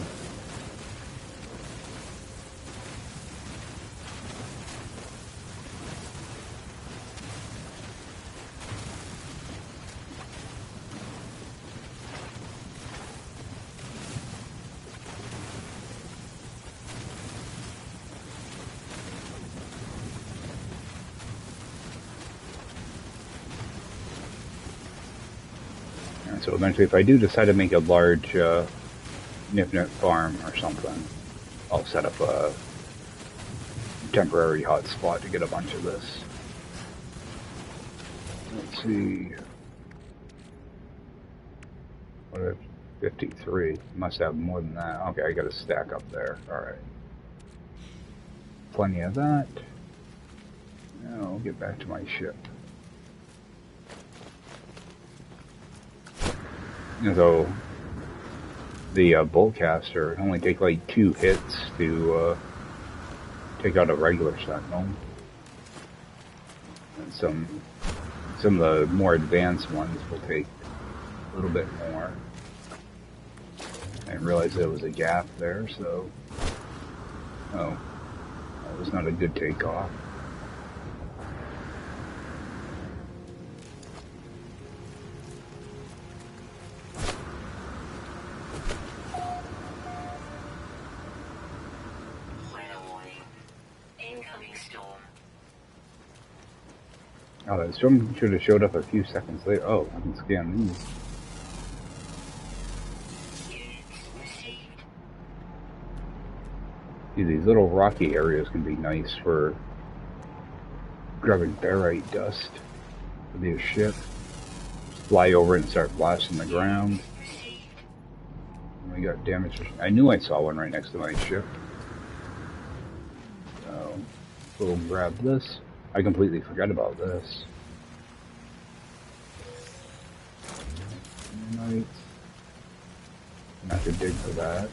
S1: So eventually, if I do decide to make a large nip farm or something, I'll set up a temporary hot spot to get a bunch of this. Let's see. What if 53? Must have more than that. Okay, I got a stack up there. Alright. Plenty of that. Now I'll get back to my ship. So the bolt caster only take like 2 hits to take out a regular sentinel, and some of the more advanced ones will take a little bit more. I didn't realize there was a gap there, so oh, that was not a good takeoff. Oh, that storm should have showed up a few seconds later. Oh, I can scan these. See, these little rocky areas can be nice for grabbing barite dust with your ship. Fly over it and start blasting the ground. We got damage. I knew I saw one right next to my ship. So, we'll grab this. I completely forgot about this. Right. I have to dig for that.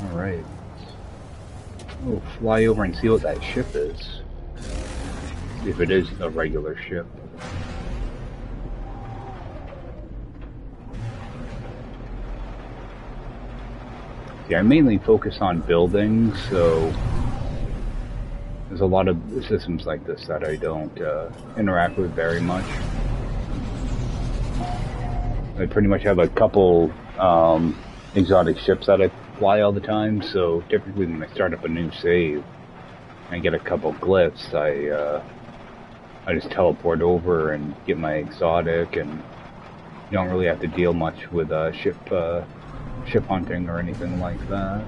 S1: Alright. We'll fly over and see what that ship is. See if it is a regular ship. Yeah, I mainly focus on buildings, so there's a lot of systems like this that I don't interact with very much. I pretty much have a couple exotic ships that I fly all the time, so typically when I start up a new save and I get a couple glyphs, I just teleport over and get my exotic, and you don't really have to deal much with ship hunting or anything like that.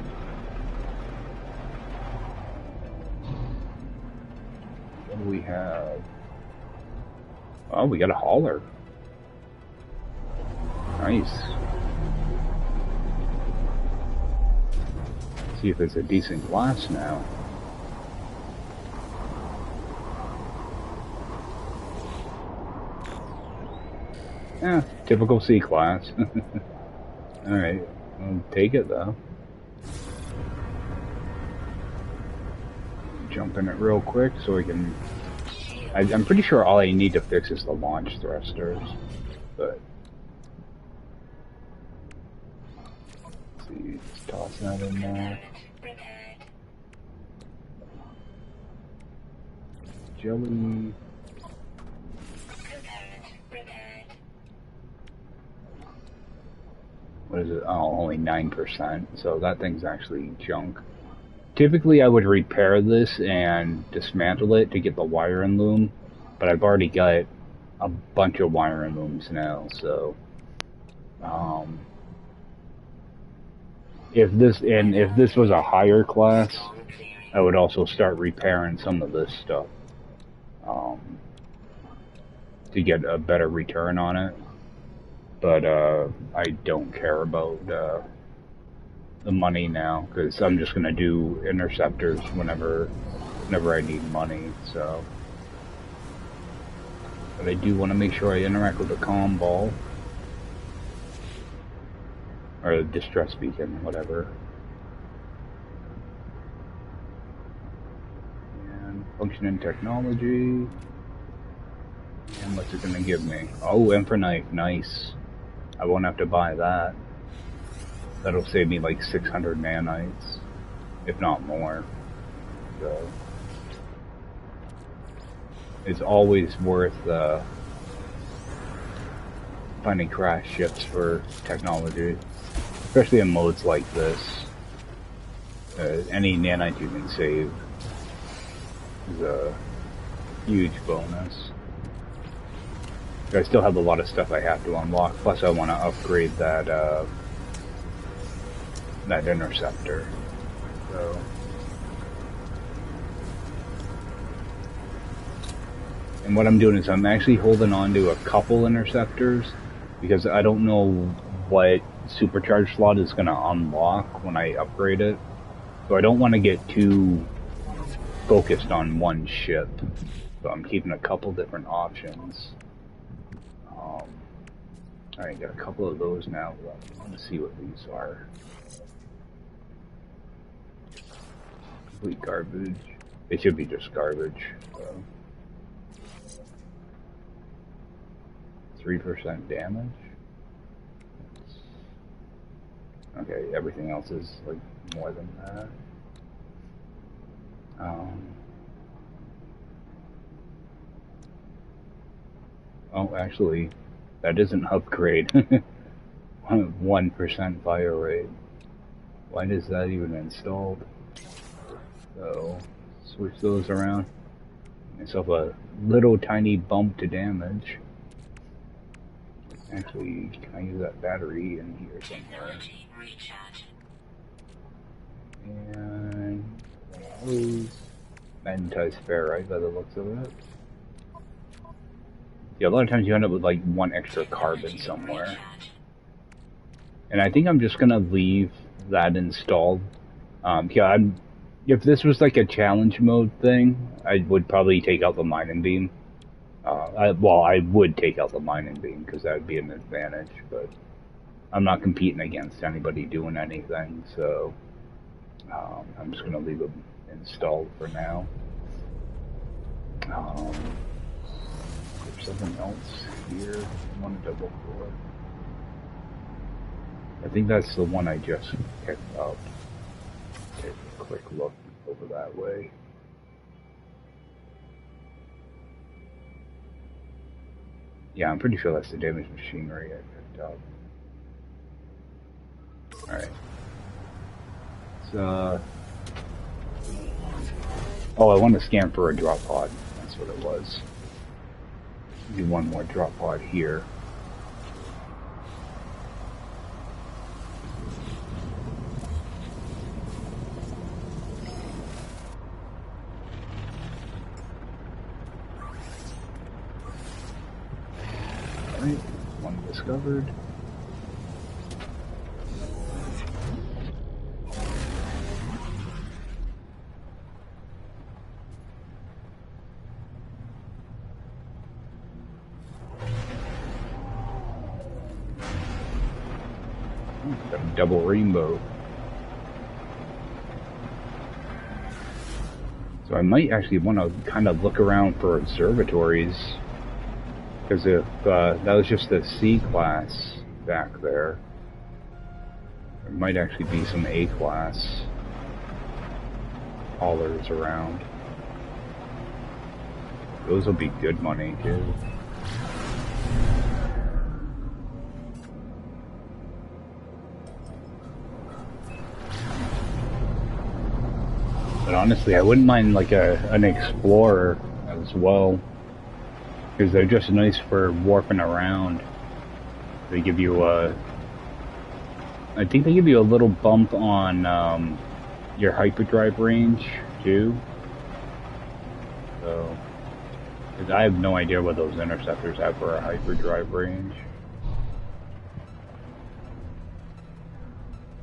S1: What do we have? Oh, we got a hauler. Nice. See if it's a decent class now. Yeah, typical C class. Alright, I'll take it though. Jump in it real quick so we can... I'm pretty sure all I need to fix is the launch thrusters, but... Let's see, let's toss that in there. Jelly... What is it? Oh, only 9%, so that thing's actually junk. Typically I would repair this and dismantle it to get the wire and loom, but I've already got a bunch of wire and looms now, so if this was a higher class, I would also start repairing some of this stuff um, to get a better return on it. But I don't care about the money now because I'm just gonna do interceptors whenever I need money. So, but I do want to make sure I interact with the comm ball or the distress beacon, whatever. And function and technology. And what's it gonna give me? Oh, Infraknife, nice. I won't have to buy that. That'll save me like 600 nanites, if not more. So it's always worth finding crash ships for technology, especially in modes like this. Any nanite you can save is a huge bonus. I still have a lot of stuff I have to unlock, plus I want to upgrade that that interceptor. So and what I'm doing is I'm actually holding on to a couple interceptors because I don't know what supercharge slot is going to unlock when I upgrade it. So I don't want to get too focused on one ship. So I'm keeping a couple different options. Alright, got a couple of those now. I want to see what these are. Complete garbage. They should be just garbage. 3% damage. Okay, everything else is like more than that. Oh, actually, that is an upgrade. 1% fire rate. Why is that even installed? So, switch those around. Myself a little tiny bump to damage. Actually, can I use that battery in here somewhere? And those magnetized ferrite by the looks of it. Yeah, a lot of times you end up with like one extra carbon somewhere. And I think I'm just gonna leave that installed. Yeah, if this was like a challenge mode thing, I would probably take out the mining beam. I would take out the mining beam because that would be an advantage, but I'm not competing against anybody doing anything, so I'm just gonna leave it installed for now. There's something else here I want to double for. I think that's the one I just picked up. Take a quick look over that way. Yeah, I'm pretty sure that's the damaged machinery I picked up. Alright. So, oh, I want to scan for a drop pod. That's what it was. Do one more drop pod here. Alright, one discovered. Got a double rainbow. So I might actually want to kind of look around for observatories. Because if that was just a C class back there, there might actually be some A class haulers around. Those will be good money too. But honestly, I wouldn't mind like an explorer as well. Because they're just nice for warping around. They give you I think they give you a little bump on your hyperdrive range too. So, 'cause I have no idea what those interceptors have for a hyperdrive range.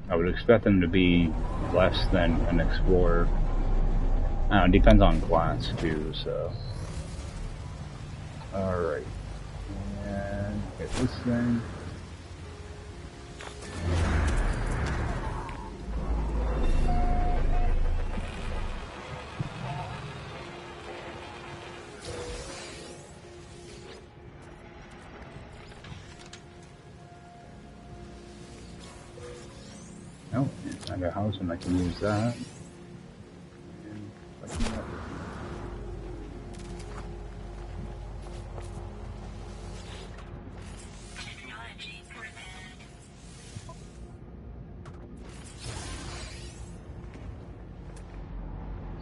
S1: I would expect them to be less than an Explorer. I don't know, it depends on class too, so. Alright. And get this thing. Oh, I got a house and I can use that. And I can have it.
S2: Technology prepared.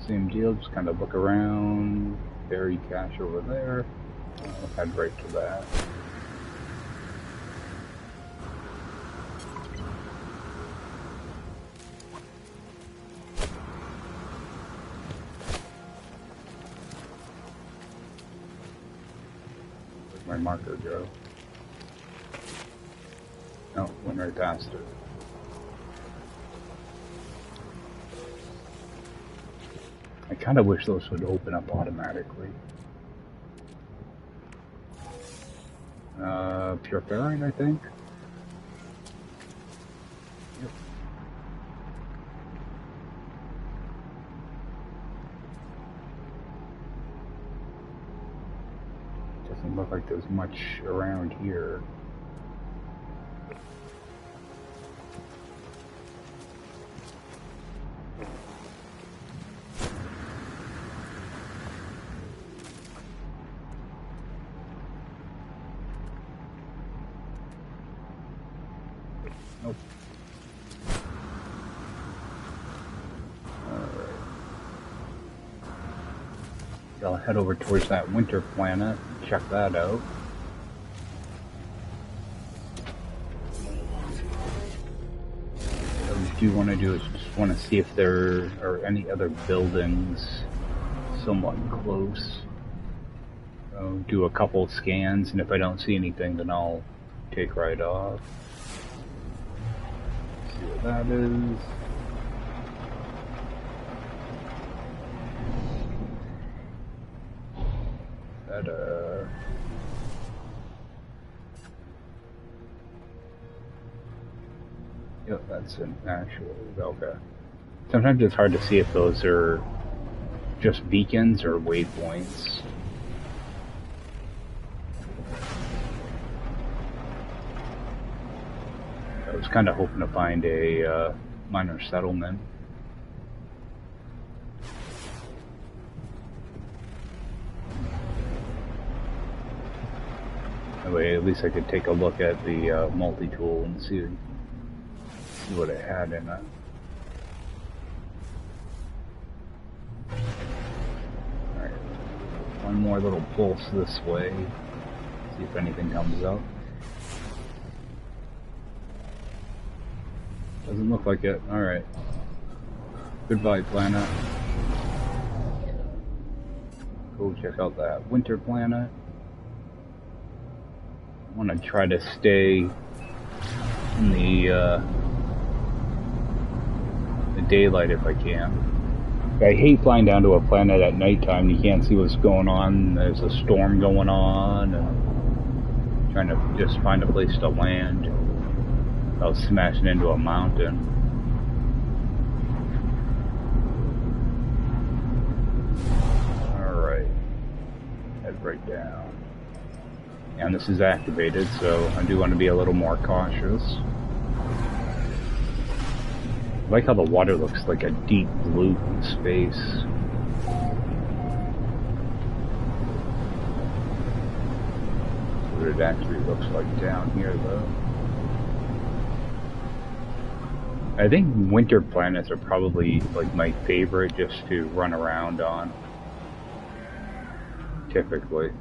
S1: Same deal, just kind of look around, bury cash over there. I'll head right to that. Where's my marker go? Oh, went right past it. I kind of wish those would open up automatically. Pure ferrite, I think. Yep. Doesn't look like there's much around here. Nope. Alright. I'll head over towards that winter planet, check that out. What I do want to do is just want to see if there are any other buildings somewhat close. I'll do a couple scans, and if I don't see anything, then I'll take right off. See what that is. That, yep, that's an actual, okay. Sometimes it's hard to see if those are just beacons or waypoints. I was kind of hoping to find a minor settlement. That way, at least I could take a look at the multi-tool and see what it had in it. Alright, one more little pulse this way, see if anything comes up. Doesn't look like it. Alright. Goodbye, planet. Go check out that winter planet. I want to try to stay in the daylight if I can. I hate flying down to a planet at nighttime. You can't see what's going on. There's a storm going on, and trying to just find a place to land without smashing into a mountain. Alright. Head right down. And this is activated, so I do want to be a little more cautious. I like how the water looks like a deep blue in space. What it actually looks like down here, though. I think winter planets are probably like my favorite just to run around on. Typically.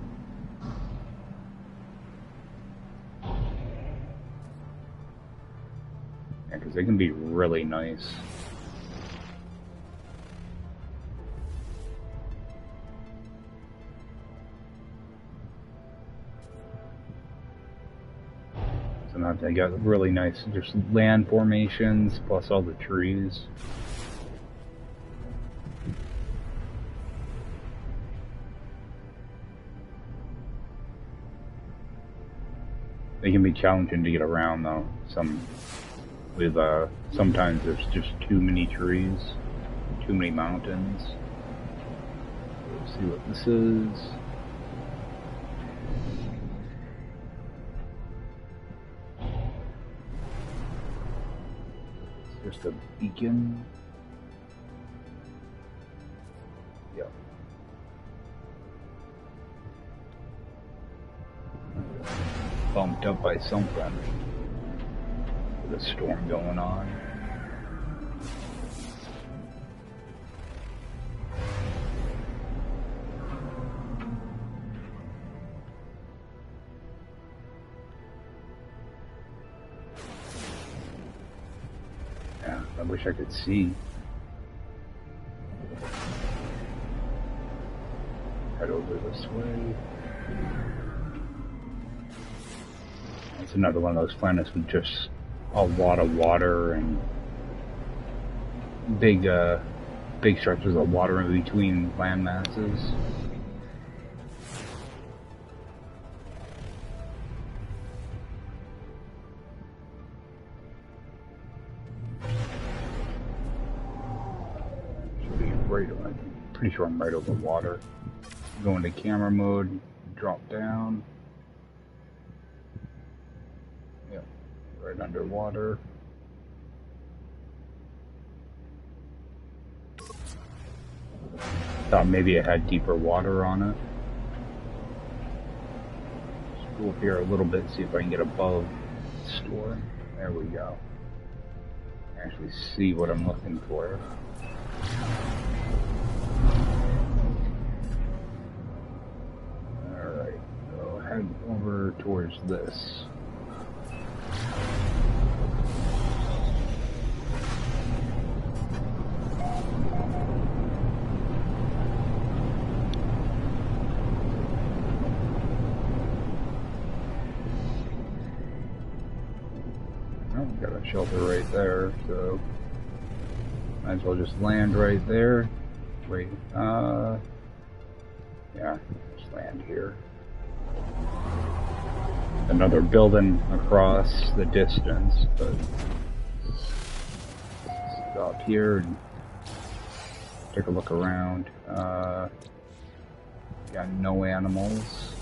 S1: They can be really nice. Sometimes they got really nice just land formations plus all the trees. They can be challenging to get around though. Sometimes there's just too many trees, too many mountains. Let's see what this is. It's just a beacon. Yep. Bumped up by something. With a storm going on. Yeah, I wish I could see. Head over this way. It's another one of those planets with just a lot of water and big stretches of water in between land masses. Should be right over. I'm pretty sure I'm right over water. Go into camera mode, drop down. Yep, right underwater. Thought maybe it had deeper water on it. Let's go up here a little bit, see if I can get above the storm. There we go. Actually see what I'm looking for. Alright, so head over towards this. Got a shelter right there, so might as well just land right there. Wait, yeah, just land here. Another building across the distance, but stop here and take a look around. Got no animals.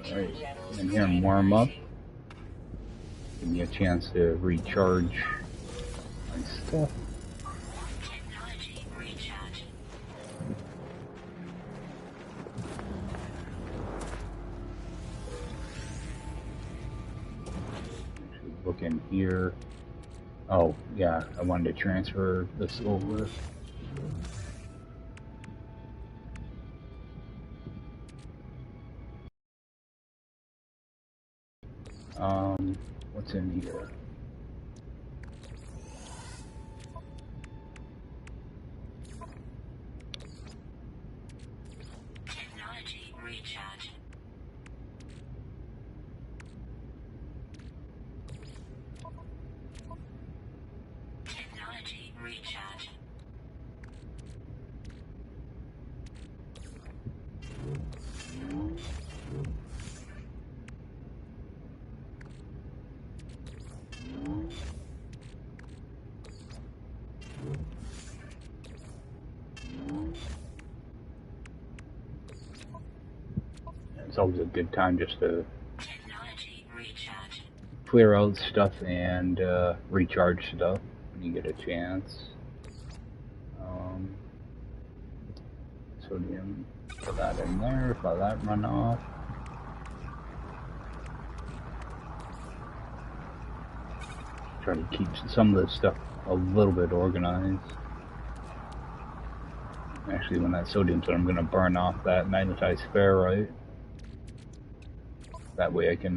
S1: Right, in here and warm up. Give me a chance to recharge my stuff.
S2: Technology recharge.
S1: Look in here. Oh, yeah, I wanted to transfer this over. What's in here?
S2: Technology recharge. Technology recharge.
S1: It's always a good time just to
S2: Technology recharge.
S1: clear out stuff and recharge stuff when you get a chance. Sodium, put that in there, let that run off. Try to keep some of this stuff a little bit organized. Actually, when that sodium's done, I'm going to burn off that magnetized ferrite. That way I can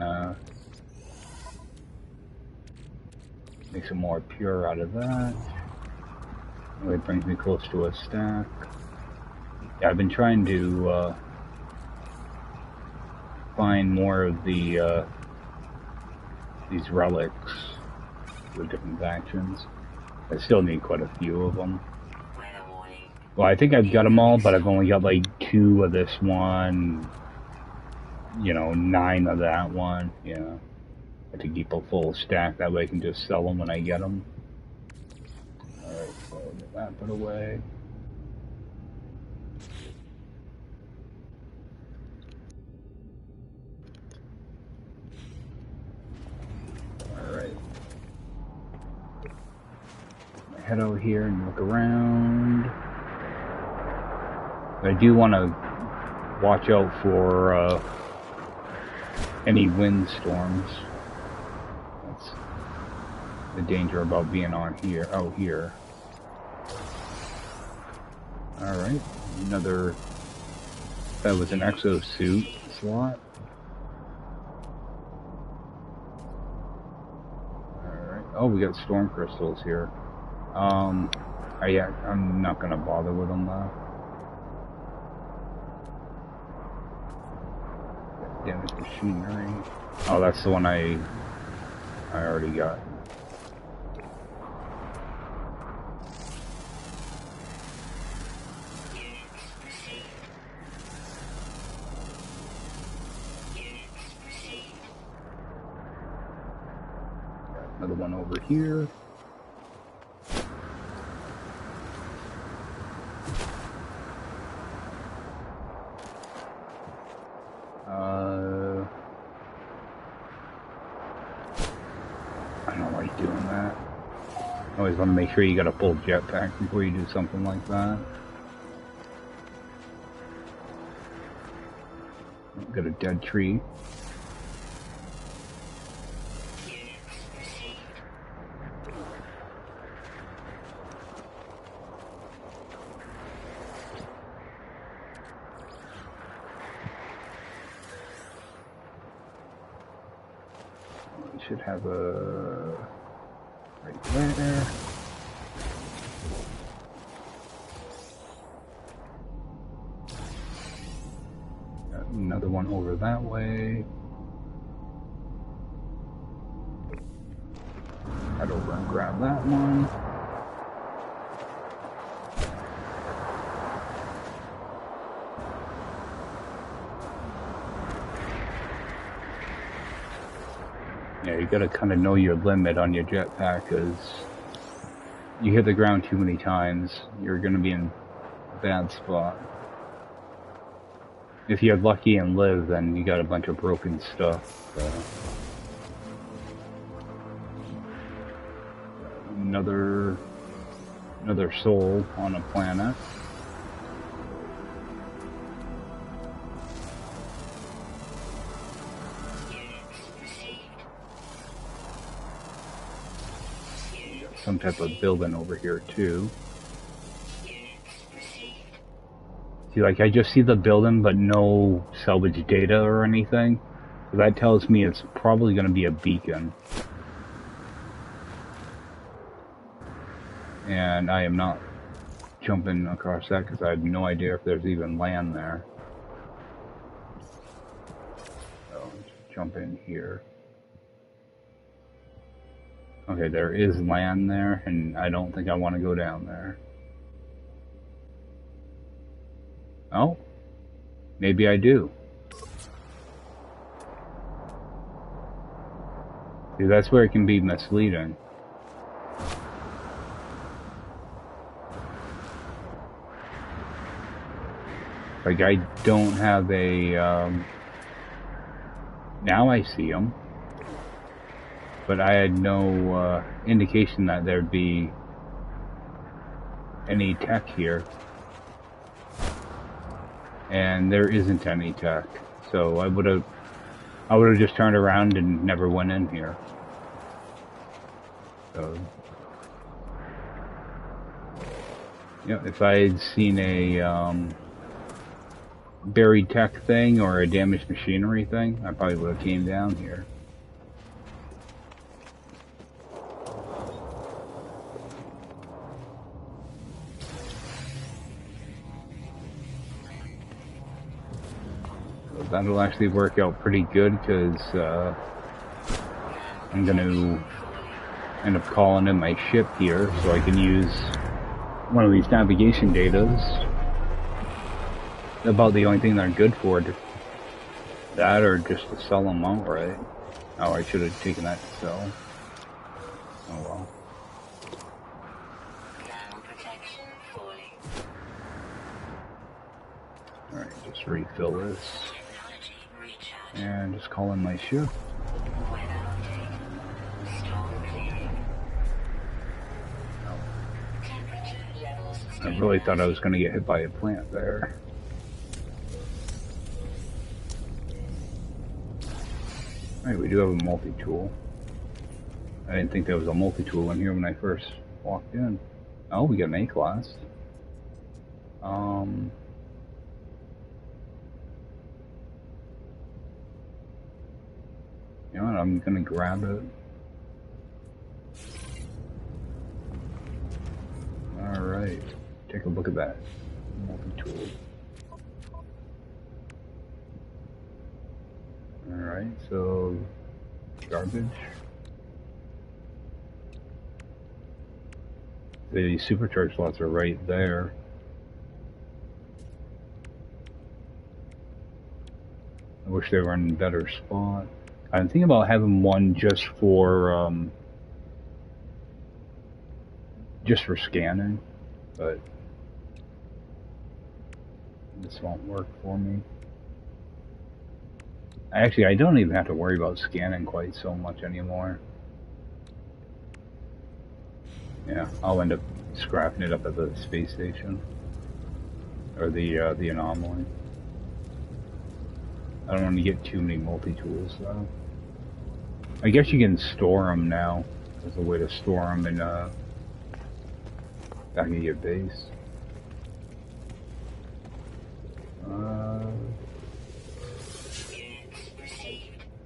S1: make some more pure out of that. That way it brings me close to a stack. Yeah, I've been trying to find more of the these relics with different factions. I still need quite a few of them. Well, I think I've got them all, but I've only got like 2 of this one, you know, 9 of that one, you know. I have to keep a full stack, that way I can just sell them when I get them. Alright, so get that put away. Alright. Head over here and look around. I do want to watch out for any windstorms. That's the danger about being out here. Alright, another, that was an exosuit slot. Alright, oh, we got storm crystals here. Yeah, I'm not gonna bother with them though. Damage machinery. Oh, that's the one I already got. Got another one over here. I don't like doing that. Always want to make sure you got a full jetpack before you do something like that. Got a dead tree. Should have a right there. Got another one over that way. Head over and grab that one. Yeah, you gotta kind of know your limit on your jetpack, because you hit the ground too many times, you're gonna be in a bad spot. If you're lucky and live, then you got a bunch of broken stuff. So. Another soul on a planet. Some type of building over here too. See, like I just see the building but no salvage data or anything. So that tells me it's probably going to be a beacon. And I am not jumping across that because I have no idea if there's even land there. So let's jump in here. Okay, there is land there, and I don't think I want to go down there. Oh, maybe I do. See, that's where it can be misleading. Like, I don't have a, now I see them. But I had no indication that there'd be any tech here. And there isn't any tech. So I would have just turned around and never went in here. So, yeah, if I had seen a buried tech thing or a damaged machinery thing, I probably would have came down here. So that'll actually work out pretty good because I'm going to end up calling in my ship here so I can use one of these navigation datas. About the only thing they're good for, that or just to sell them outright. Oh, I should have taken that to sell. Oh well. Alright, just refill this. And just call in my ship. I really thought I was going to get hit by a plant there. Alright, we do have a multi-tool. I didn't think there was a multi-tool in here when I first walked in. Oh, we got an A-class. You know what, I'm gonna grab it. Alright, take a look at that multi-tool. Alright, so garbage. The supercharge slots are right there. I wish they were in a better spot. I'm thinking about having one just for scanning, but this won't work for me. Actually, I don't even have to worry about scanning quite so much anymore. Yeah, I'll end up scrapping it up at the space station. Or the anomaly. I don't want to get too many multi-tools, though. I guess you can store them now. There's a way to store them in, back of your base.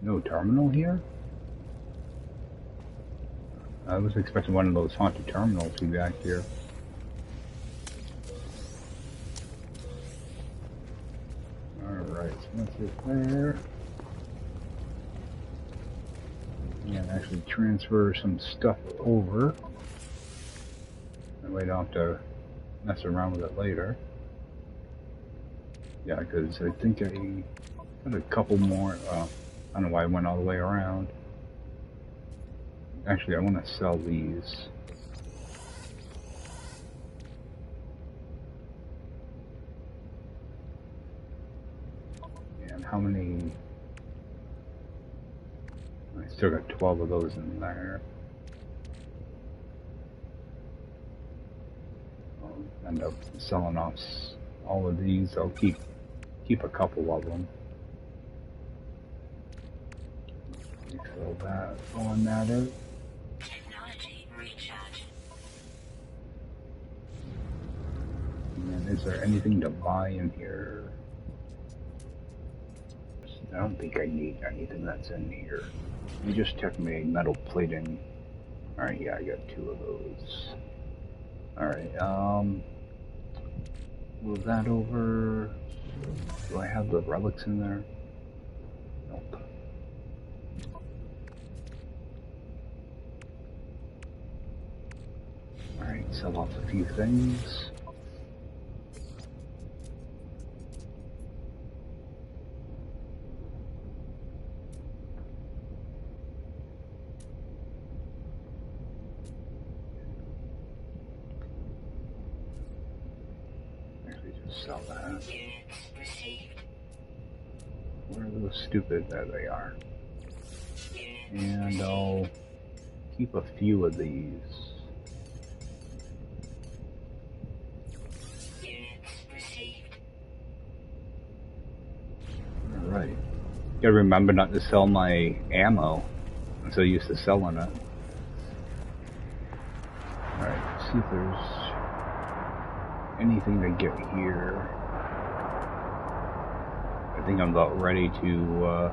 S1: No terminal here? I was expecting one of those haunted terminals to be back here. Alright, so that's it there. And actually transfer some stuff over. That way I don't have to mess around with it later. Yeah, because I think I got a couple more. I don't know why I went all the way around. Actually, I want to sell these. And how many? I still got 12 of those in there. I'll end up selling off all of these. I'll keep a couple of them. Fill that on that out.
S2: Technology recharge.
S1: And is there anything to buy in here? I don't think I need anything that's in here. Let me just check my metal plating. Alright, yeah, I got 2 of those. Alright, move that over. Do I have the relics in there? Nope. Alright, sell off a few things. Actually, just sell that. Where are those stupid? There they are. And I'll keep a few of these. Alright. Gotta remember not to sell my ammo. I'm so used to selling it. see if there's anything to get here. I think I'm about ready to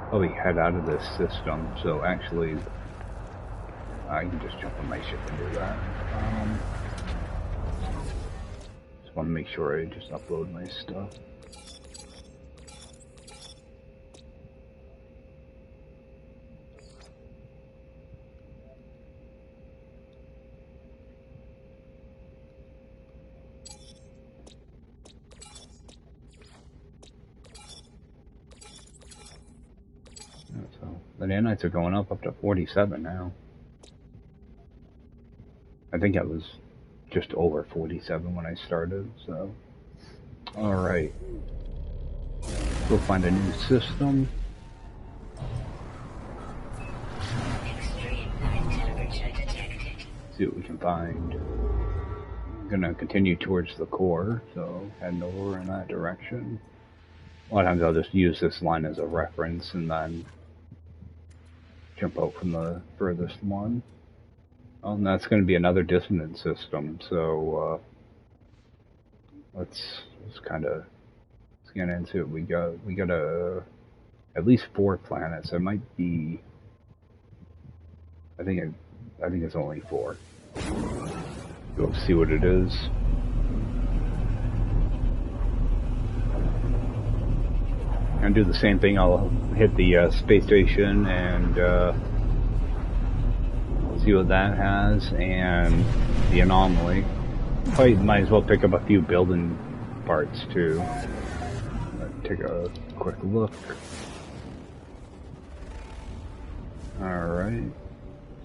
S1: probably head out of this system. So actually, I can just jump on my ship and do that. Just want to make sure I just upload my stuff. So the nanites are going up to 47 now. I think I was just over 47 when I started, so. Alright. Go find a new system.
S2: Extreme high temperature detected.
S1: See what we can find. I'm gonna continue towards the core, so heading over in that direction. A lot of times I'll just use this line as a reference and then jump out from the furthest one. Oh, and that's going to be another dissonance system, so let's kind of scan into it. We got at least 4 planets. There might be. I think it's only 4. Go see what it is. And do the same thing. I'll hit the space station and see what that has, and the anomaly. Probably might as well pick up a few building parts too. Take a quick look. Alright,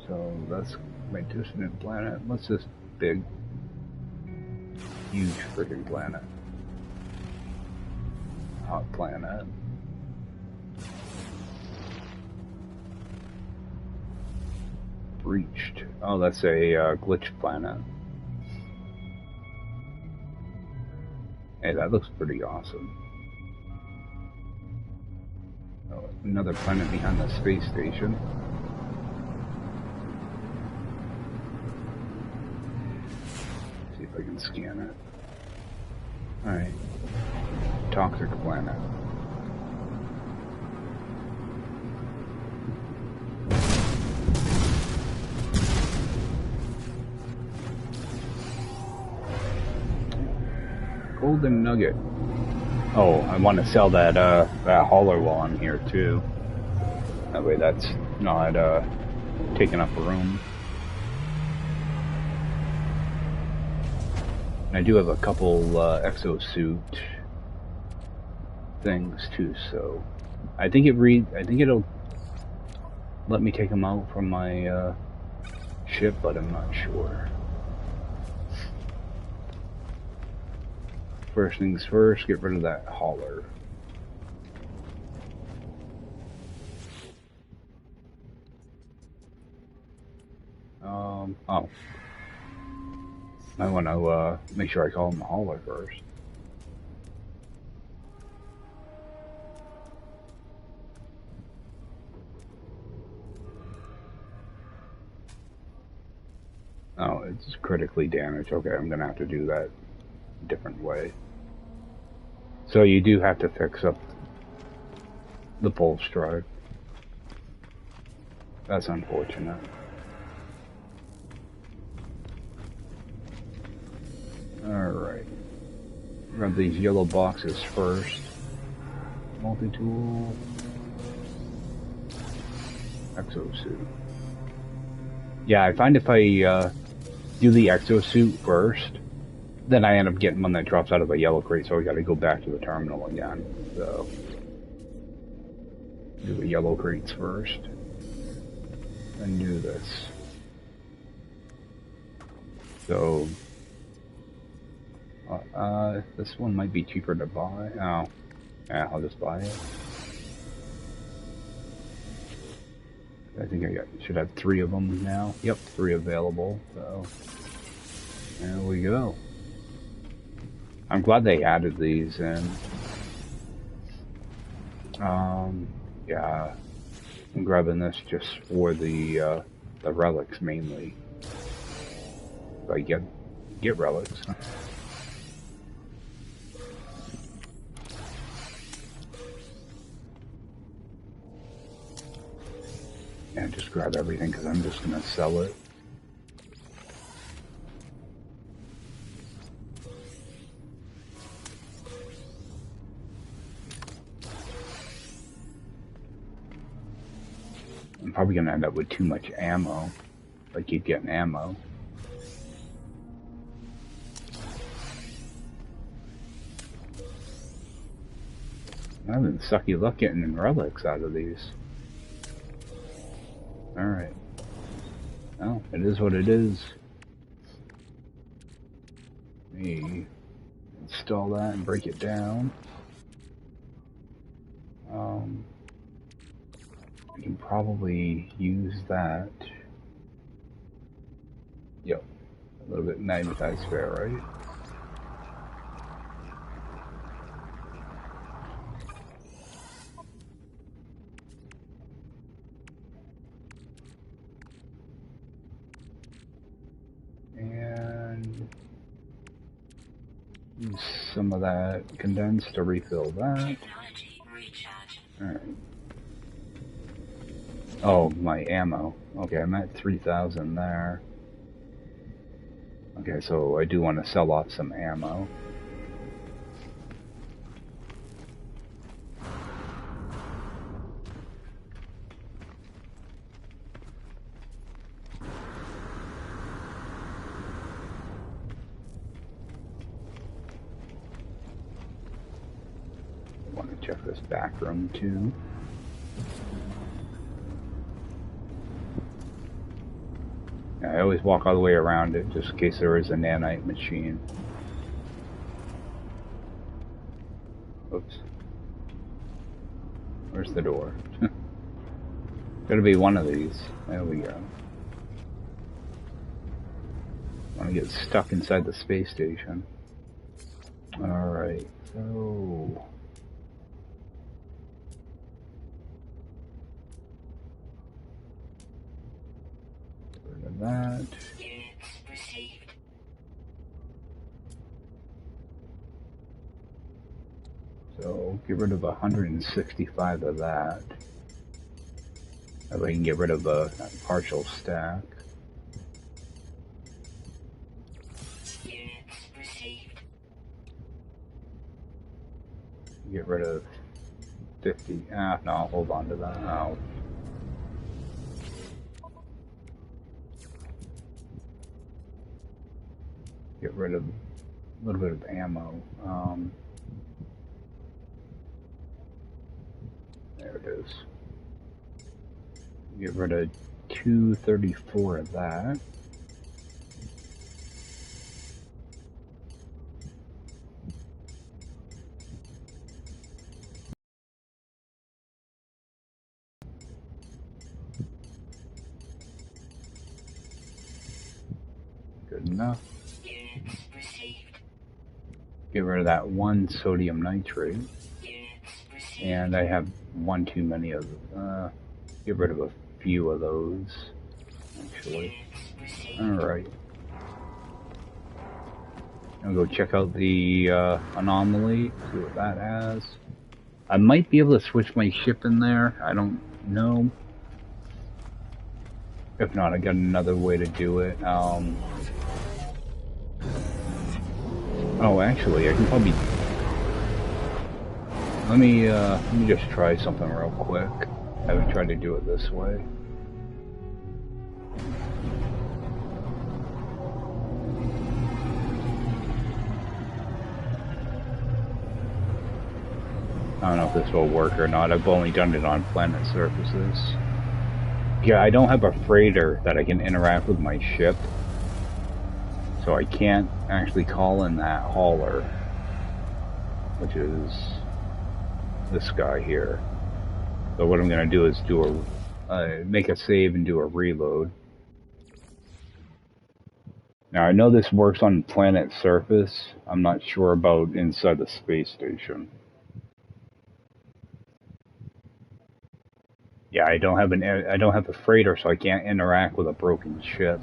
S1: so that's my dissonant planet. What's this big, huge freaking planet? Hot planet. Reached. Oh, that's a glitch planet. Hey, that looks pretty awesome. Oh, another planet behind the space station. See if I can scan it. Alright. Toxic planet. Golden nugget. Oh, I want to sell that that hauler while I'm here too. That way that's not taking up room. And I do have a couple exosuit things too, so I think it'll let me take them out from my ship, but I'm not sure. First things first, get rid of that hauler. Oh. I want to make sure I call him the hauler first. Oh, it's critically damaged. Okay, I'm gonna have to do that a different way. So you do have to fix up the pulse drive. That's unfortunate. Alright. Grab these yellow boxes first. Multi-tool. Exosuit. Yeah, I find if I do the exosuit first, then I end up getting one that drops out of a yellow crate, so I gotta go back to the terminal again. So, do the yellow crates first. Then do this. So, this one might be cheaper to buy. Oh, yeah, I'll just buy it. I think I should have 3 of them now. Yep, 3 available. So, there we go. I'm glad they added these in. Yeah, I'm grabbing this just for the relics mainly. If I get relics. And just grab everything because I'm just gonna sell it. I'm probably gonna end up with too much ammo. If I keep getting ammo. I'm having sucky luck getting relics out of these. Alright. Well, it is what it is. Let me install that and break it down. I can probably use that. Yep. A little bit magnetized spare, right? And use some of that condensed to refill that. Alright. Oh, my ammo. Okay, I'm at 3,000 there. Okay, so I do want to sell off some ammo. I want to check this back room too. I always walk all the way around it just in case there is a nanite machine. Oops. Where's the door? Gotta be one of these. There we go. I want to get stuck inside the space station. Alright, so... Get rid of that. So, get rid of 165 of that. That way I can get rid of a partial stack. Get rid of 50. No, I'll hold on to that. I'll get rid of a little bit of ammo. There it is. Get rid of 234 of that. Good enough. Get rid of that one sodium nitrate. And I have one too many of them. Get rid of a few of those, actually. Alright. I'll go check out the anomaly, see what that has. I might be able to switch my ship in there, I don't know. If not, I got another way to do it. Oh, actually, I can probably... Let me just try something real quick. I haven't tried to do it this way. I don't know if this will work or not. I've only done it on planet surfaces. Yeah, I don't have a freighter that I can interact with my ship. So I can't actually call in that hauler, which is this guy here. So what I'm going to do is do a make a save and do a reload. Now I know this works on planet surface. I'm not sure about inside the space station. Yeah, I don't have a freighter, so I can't interact with a broken ship.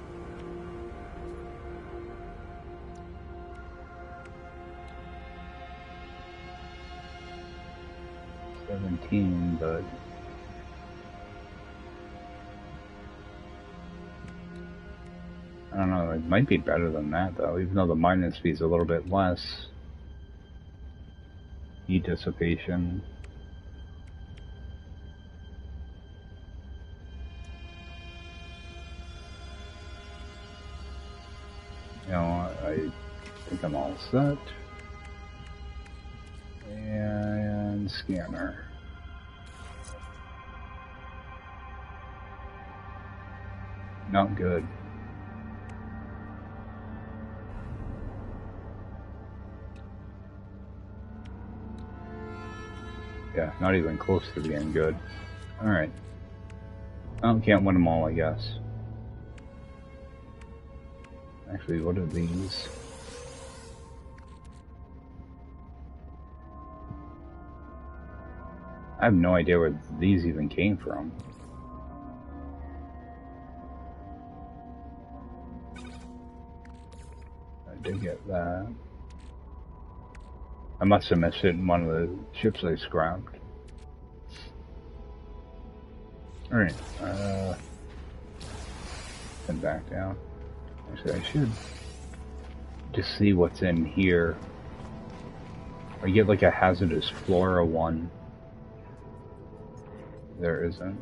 S1: 17, but I don't know, it might be better than that though, even though the minus fee is a little bit less. Heat dissipation. You know, I think I'm all set. And scanner. Not good. Yeah, not even close to being good. Alright. Oh, can't win them all, I guess. Actually, what are these? I have no idea where these even came from. I did get that. I must have missed it in one of the ships I scrapped. Alright, and back down. Actually, I should just see what's in here. I get like a hazardous flora one. There isn't.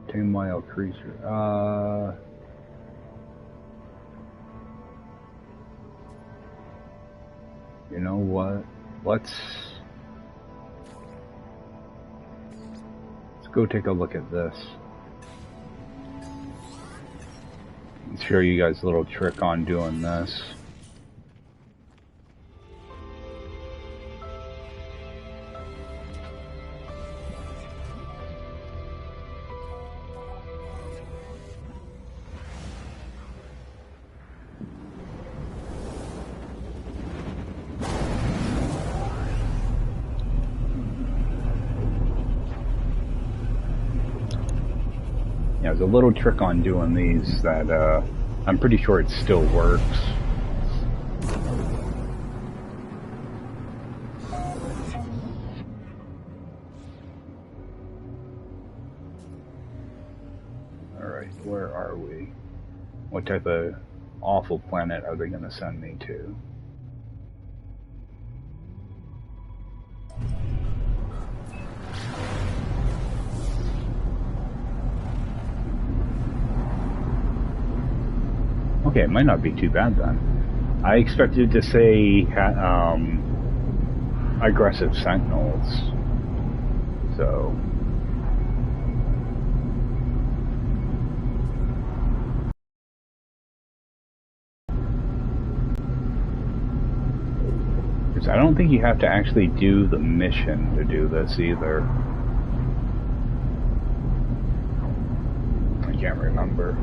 S1: 10-mile creature. You know what? Let's go take a look at this. I'll show you guys a little trick on doing this. There's a little trick on doing these that I'm pretty sure it still works. Alright, where are we? What type of awful planet are they going to send me to? Okay, it might not be too bad then. I expected to say aggressive sentinels. So I don't think you have to actually do the mission to do this either. I can't remember.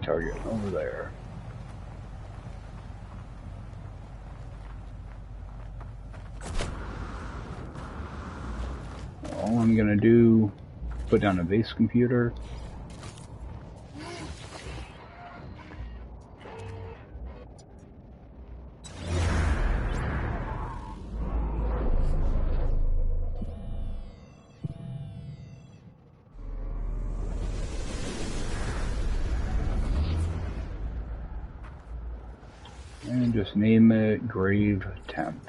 S1: Target over there. All I'm gonna do, put down a base computer. And just name it Grave Temp.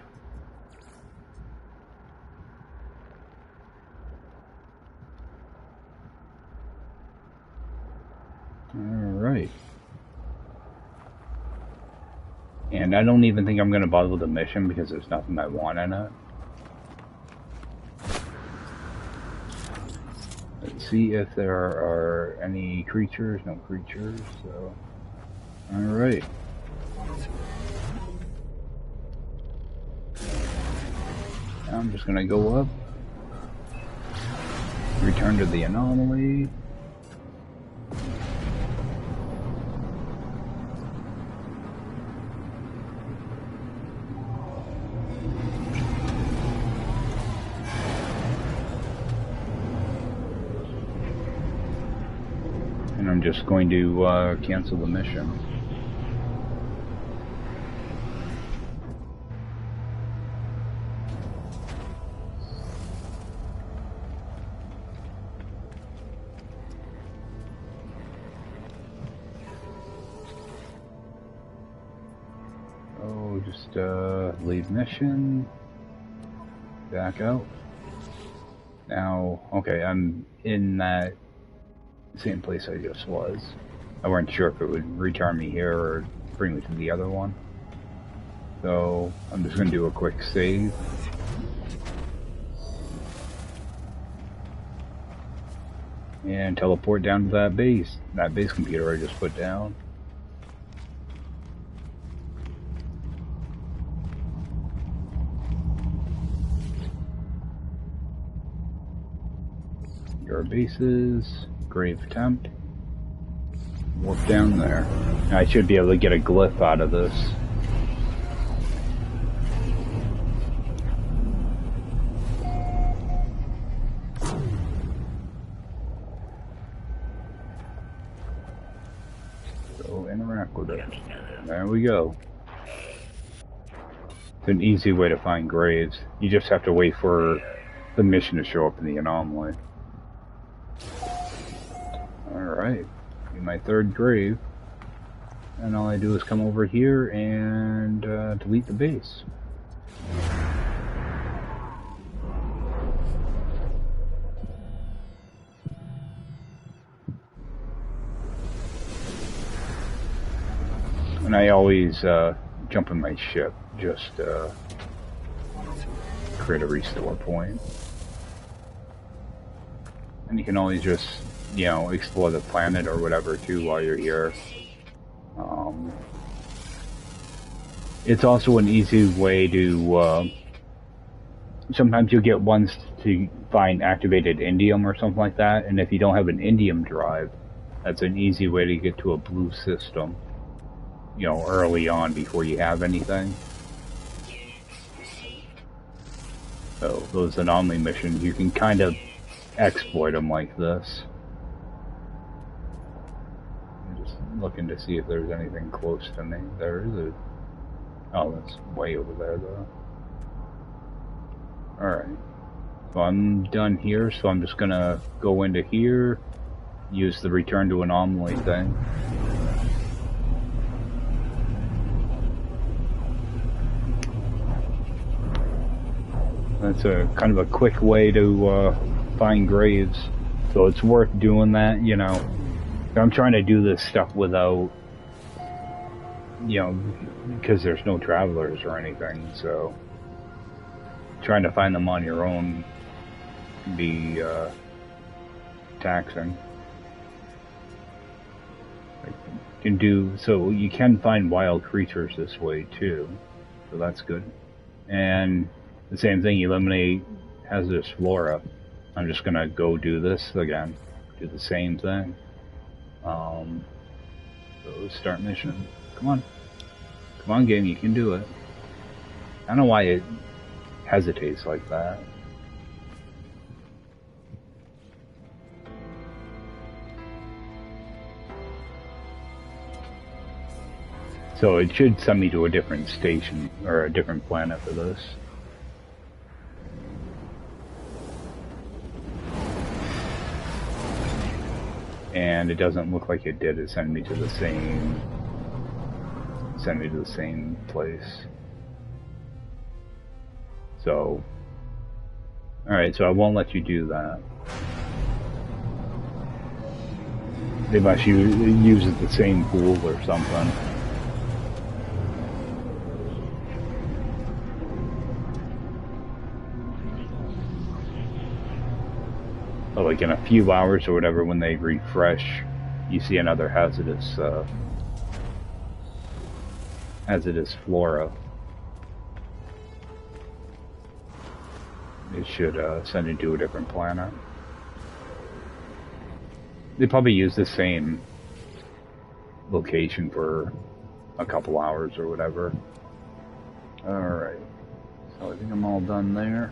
S1: Alright. And I don't even think I'm going to bother with the mission because there's nothing I want in it. It's see if there are any creatures. No creatures, so... Alright. I'm just gonna go up. Return to the anomaly. And I'm just going to cancel the mission. Just leave mission, back out. Now, okay, I'm in that same place I just was. I weren't sure if it would return me here or bring me to the other one. So, I'm just going to do a quick save. And teleport down to that base computer I just put down. Your bases, grave temp, warp down there. I should be able to get a glyph out of this. So interact with it. There we go. It's an easy way to find graves. You just have to wait for the mission to show up in the anomaly. Alright, my third grave, and all I do is come over here and delete the base. And I always jump in my ship, just create a restore point. And you can always just, you know, explore the planet or whatever too while you're here. It's also an easy way to, sometimes you'll get ones to find activated indium or something like that, and if you don't have an indium drive, that's an easy way to get to a blue system, you know, early on before you have anything. So those anomaly missions, you can kind of exploit them like this. I'm just looking to see if there's anything close to me. There is a... Oh, that's way over there though. Alright. So I'm done here, so I'm just gonna go into here, use the return to anomaly thing. That's a kind of a quick way to find graves, so it's worth doing that, you know. I'm trying to do this stuff without, you know, because there's no travelers or anything, so trying to find them on your own can be taxing. So you can find wild creatures this way too, so that's good. And the same thing, eliminate hazardous flora. I'm just gonna go do this again, do the same thing. So start mission. Come on game, you can do it. I don't know why it hesitates like that. So it should send me to a different station, or a different planet for this. And it doesn't look like it did. It sent me to the same place. So, alright, so I won't let you do that. They must use the same pool or something. But like in a few hours or whatever, when they refresh, you see another hazardous flora. It should send you to a different planet. They probably use the same location for a couple hours or whatever. Alright, so I think I'm all done there.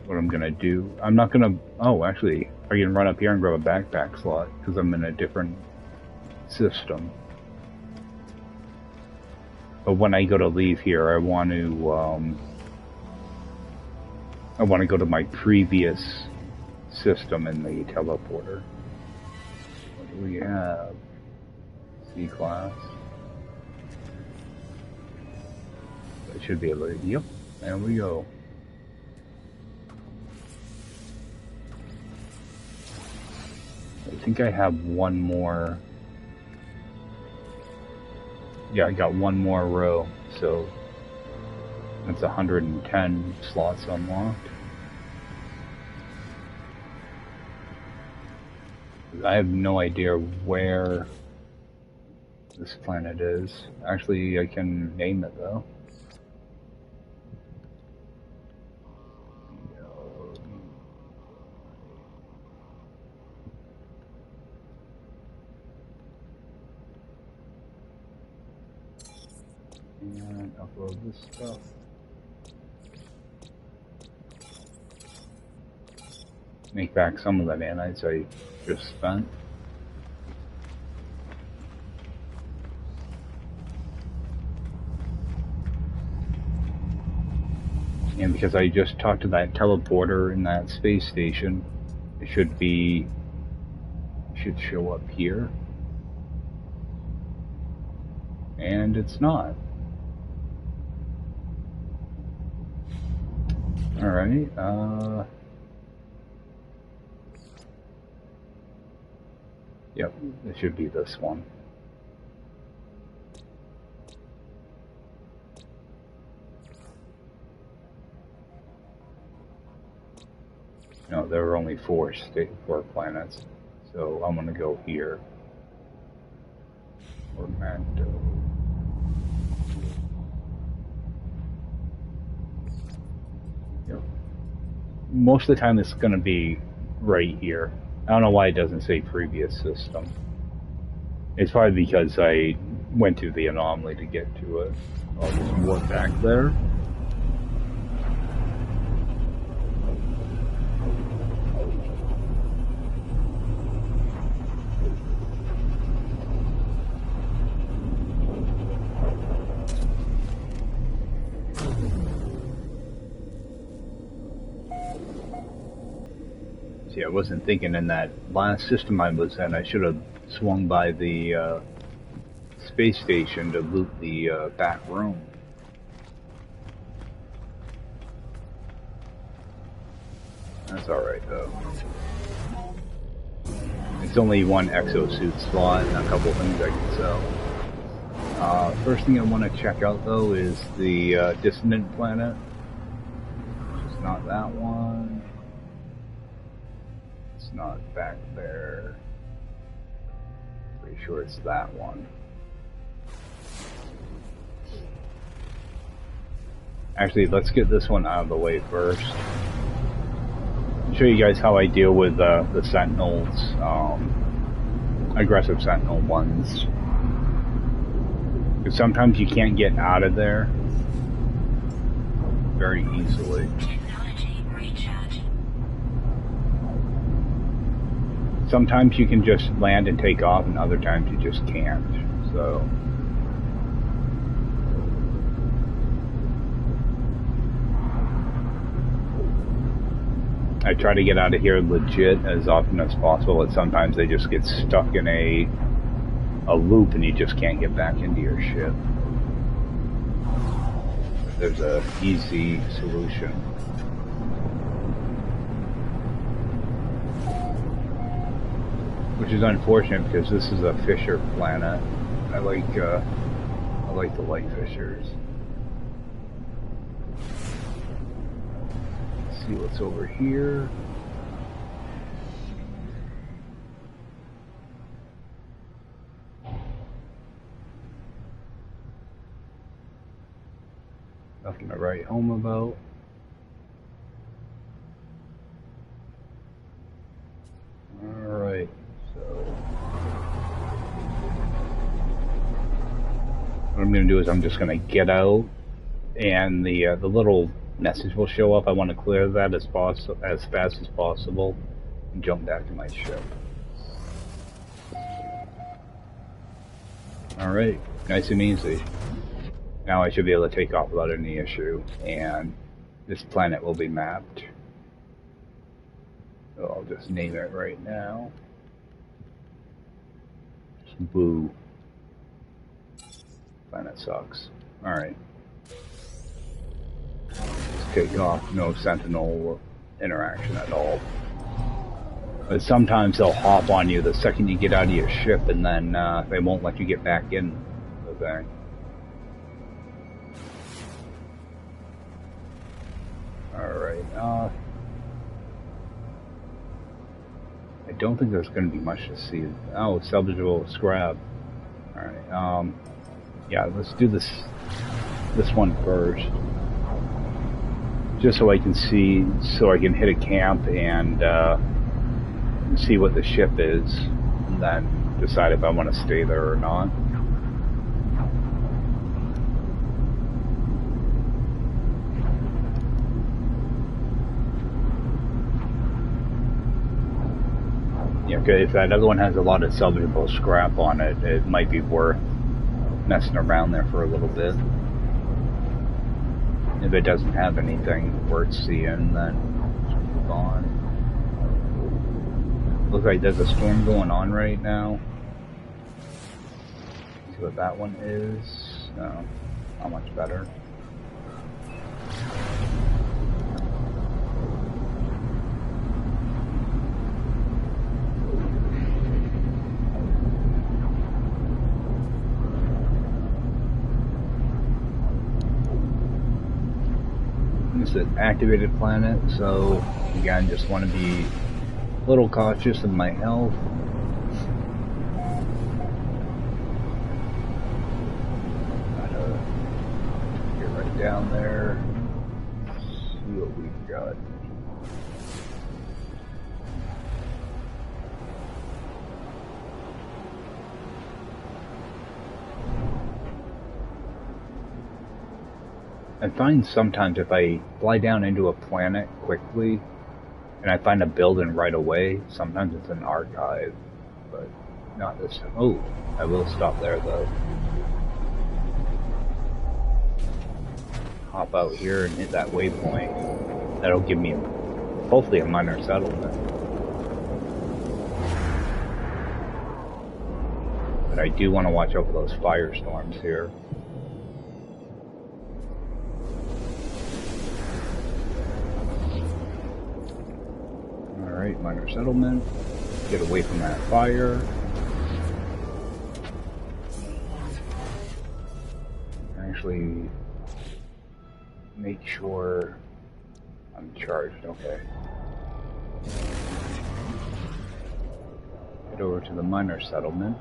S1: What I'm gonna do, I'm not gonna, oh actually, I can run up here and grab a backpack slot, because I'm in a different system. But when I go to leave here, I want to go to my previous system in the teleporter. What do we have? C-class. I should be able to, yep, there we go. I think I have one more. Yeah, I got one more row, so that's 110 slots unlocked. I have no idea where this planet is. Actually, I can name it though. And upload this stuff. Make back some of the nanites I just spent. And because I just talked to that teleporter in that space station, it should show up here. And it's not. Alright, yep, it should be this one. No, there are only four planets, so I'm gonna go here. Orlando. Yep. Most of the time it's gonna be right here. I don't know why it doesn't say previous system. It's probably because I went through the anomaly to get to it. I'll just warp back there. See, I wasn't thinking in that last system I was in, I should have swung by the space station to loot the back room. That's alright though. It's only one exosuit slot and a couple things I can sell. First thing I want to check out though is the dissonant planet. It's not that one. It's not back there. Pretty sure it's that one. Actually, let's get this one out of the way first. I'll show you guys how I deal with the sentinels, aggressive sentinel ones. Because sometimes you can't get out of there very easily. Sometimes you can just land and take off, and other times you just can't. So I try to get out of here legit as often as possible, but sometimes they just get stuck in a loop and you just can't get back into your ship. There's a easy solution. Which is unfortunate because this is a fisher planet. I like the light fishers. see what's over here. Nothing to write home about. Alright, so what I'm going to do is I'm just going to get out, and the little message will show up. I want to clear that as fast as possible and jump back to my ship. Alright, nice and easy. Now I should be able to take off without any issue, and this planet will be mapped. So I'll just name it right now. Boo. Planet sucks. Alright. Let's take off. No Sentinel interaction at all. But sometimes they'll hop on you the second you get out of your ship, and then they won't let you get back in the thing. Alright, I don't think there's going to be much to see. Oh, salvageable scrap. Alright, yeah, let's do this one first. Just so I can see, so I can hit a camp and see what the ship is, and then decide if I want to stay there or not. Yeah, okay, if that other one has a lot of salvageable scrap on it, it might be worth messing around there for a little bit. If it doesn't have anything worth seeing, then move on. Looks like there's a storm going on right now. See what that one is. No, not much better. It's an activated planet, so again, just want to be a little cautious of my health. Gotta get right down there, see what we've got. I find sometimes if I fly down into a planet quickly and I find a building right away, sometimes it's an archive, but not this time. Oh, I will stop there though. Hop out here and hit that waypoint. That'll give me hopefully a minor settlement. But I do want to watch out for those firestorms here. Alright, minor settlement. Get away from that fire. Actually, make sure I'm charged. Okay. Head over to the minor settlement.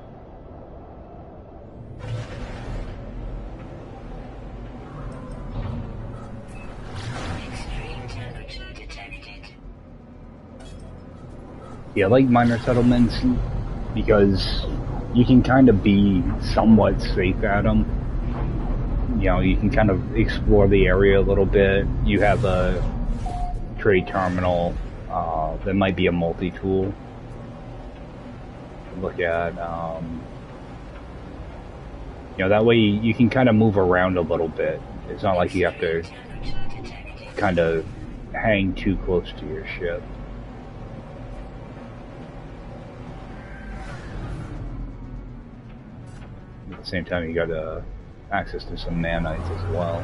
S1: Yeah, I like minor settlements because you can kind of be somewhat safe at them. You know, you can kind of explore the area a little bit. You have a trade terminal that might be a multi-tool to look at. You know, that way you can kind of move around a little bit. It's not like you have to kind of hang too close to your ship. At the same time, you got access to some nanites as well.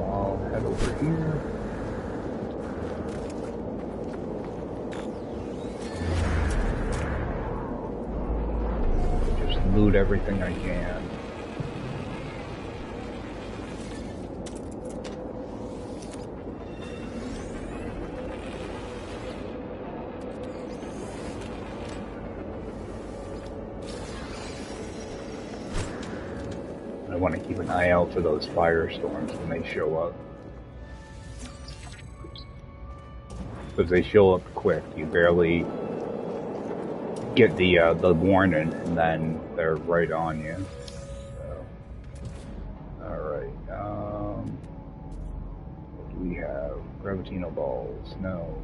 S1: I'll head over here. loot everything I can. I want to keep an eye out for those firestorms when they show up. Because they show up quick, you barely get the warning, and then they're right on you. So, all right. What do we have? Gravitino balls? No.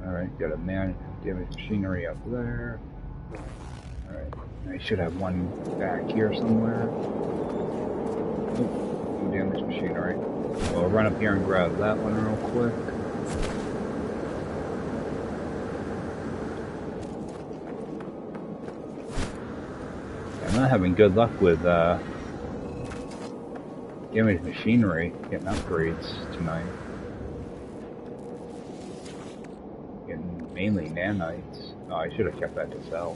S1: All right. Got a damaged machinery up there. All right. I should have one back here somewhere. Oh, damaged machinery. So I'll run up here and grab that one real quick. I'm not having good luck with damaged machinery getting upgrades tonight. Getting mainly nanites. Oh, I should have kept that to sell.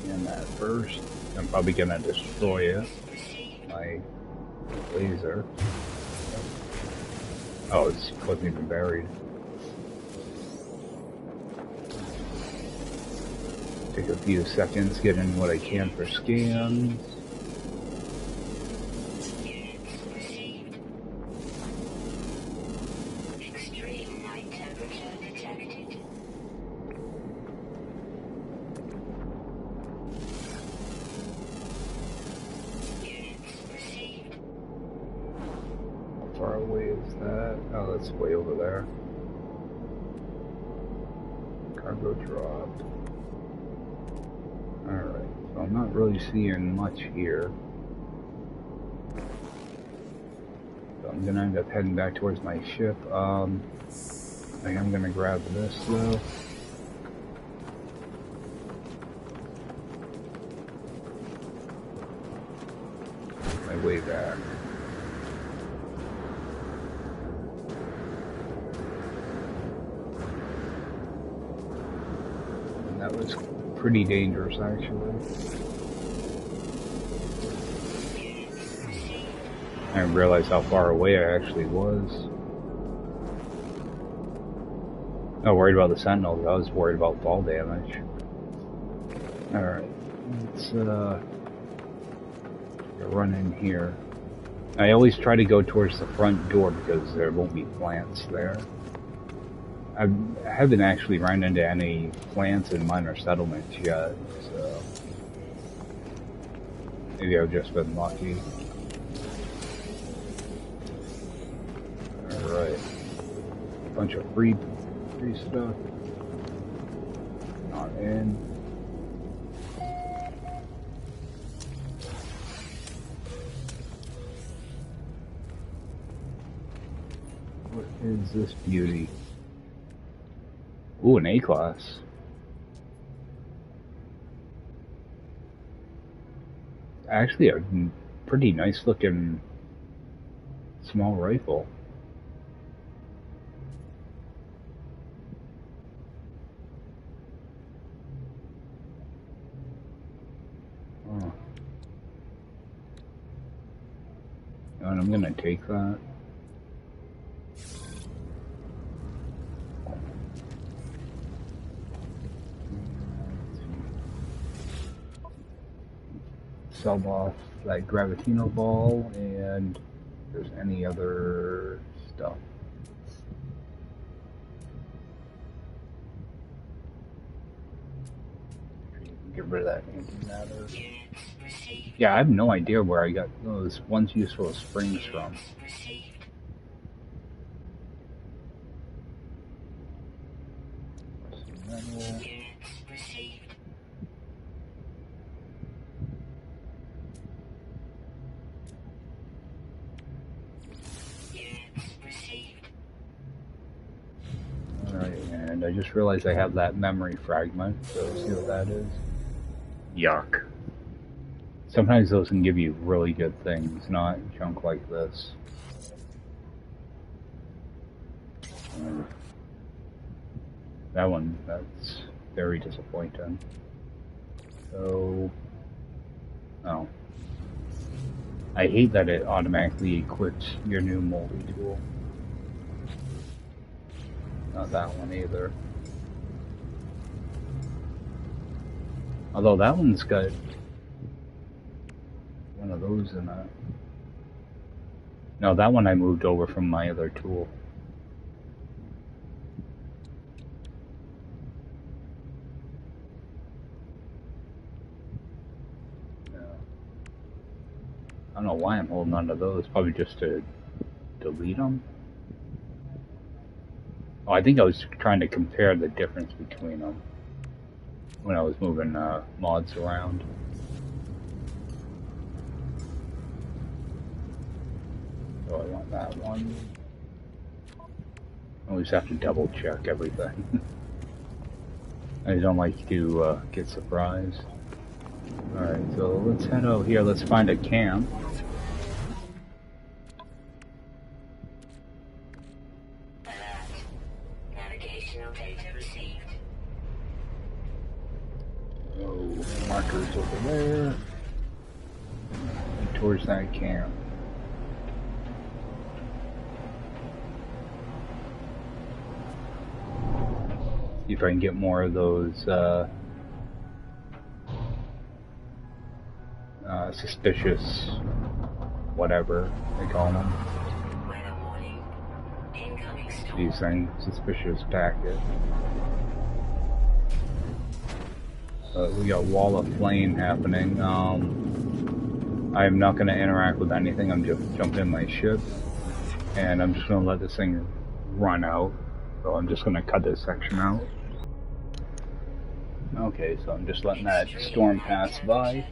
S1: And that first, I'm probably gonna destroy it. My laser. Oh, it wasn't even buried. Take a few seconds, get in what I can for scans.
S2: Extreme night temperature detected.
S1: How far away is that? Oh, that's way over there. Cargo dropped. Alright, so I'm not really seeing much here. So I'm gonna end up heading back towards my ship. I think I'm gonna grab this though. My way back. And that was pretty dangerous, actually. I didn't realize how far away I actually was. Not worried about the sentinels, I was worried about fall damage. Alright, let's run in here. I always try to go towards the front door because there won't be plants there. I haven't actually run into any plants in minor settlements yet, so maybe I've just been lucky. Alright. Bunch of free stuff. Not in. What is this beauty? Ooh, an A-class. Actually, a pretty nice looking small rifle. Oh. And I'm gonna take that. Sell off that Gravitino ball, and if there's any other stuff. Get rid of that antimatter. Yeah, I have no idea where I got those once useful springs from. Alright, and I just realized I have that memory fragment, so let's see what that is. Yuck. Sometimes those can give you really good things, not junk like this. That one, that's very disappointing. So, oh. I hate that it automatically equips your new multi-tool. Not that one either. Although that one's got one of those in it. No, that one I moved over from my other tool. I don't know why I'm holding on to those. Probably just to delete them. Oh, I think I was trying to compare the difference between them when I was moving mods around. So I want that one. I always have to double check everything. I don't like to get surprised. Alright, so let's head out here. Let's find a camp.
S2: Navigational data received.
S1: Oh, markers over there. Towards that camp. See if I can get more of those suspicious, whatever they call them.
S2: Weather warning. Incoming storm.
S1: These things, suspicious packet. We got wall of flame happening. I'm not going to interact with anything. I'm just jumping in my ship, and I'm just going to let this thing run out. So I'm just going to cut this section out. Okay, so I'm just letting that storm pass by.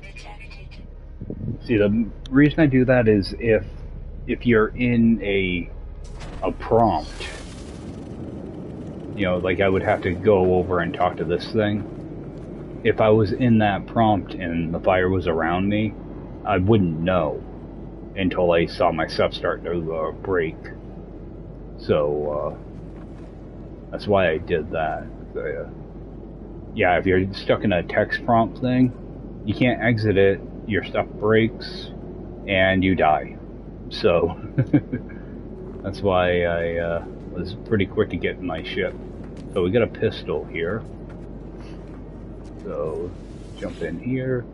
S1: See, the reason I do that is if you're in a prompt, you know, like I would have to go over and talk to this thing. If I was in that prompt and the fire was around me, I wouldn't know until I saw my stuff start to break. So that's why I did that. So, yeah, if you're stuck in a text prompt thing, you can't exit it, your stuff breaks, and you die. So, that's why I was pretty quick to get in my ship. So we got a pistol here. So, jump in here.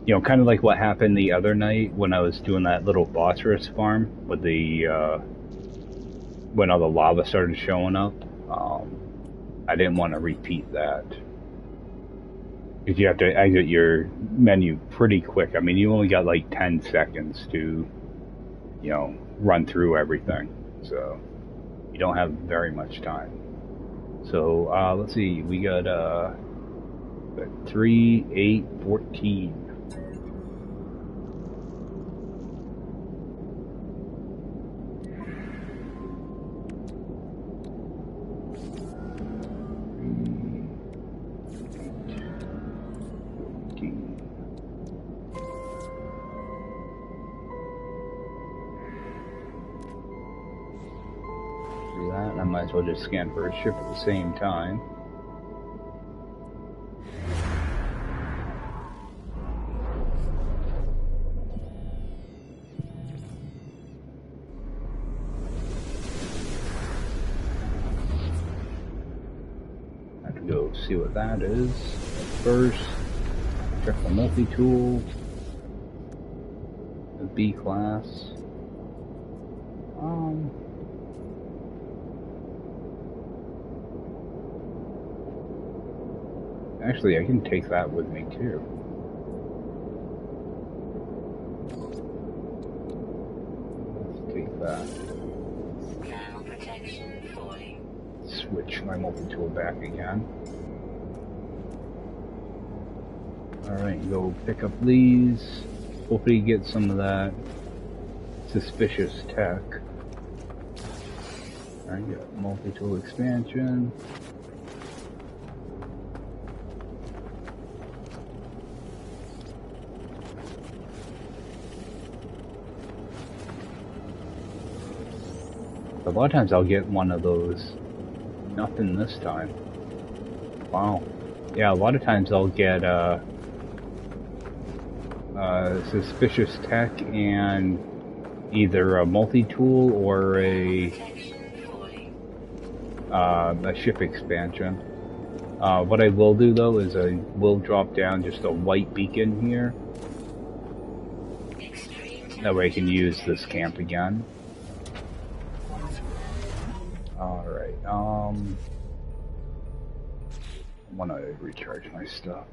S1: You know, kind of like what happened the other night when I was doing that little phosphorus farm with the, when all the lava started showing up. I didn't want to repeat that. Because you have to exit your menu pretty quick. I mean, you only got like 10 seconds to, you know, run through everything. So, you don't have very much time. So, let's see, we got 3, 8, 14. I might as well just scan for a ship at the same time. I have to go see what that is. First, check the multi-tool, the B class. Actually, I can take that with me too. Let's take that.
S2: Thermal protection falling.
S1: Switch my multi-tool back again. Alright, go pick up these. Hopefully get some of that suspicious tech. Alright, got multi-tool expansion. A lot of times I'll get one of those. Nothing this time. Wow. Yeah, a lot of times I'll get suspicious tech and either a multi-tool or a ship expansion. What I will do though is I will drop down just a white beacon here. That way I can use this camp again. Alright, I want to recharge my stuff.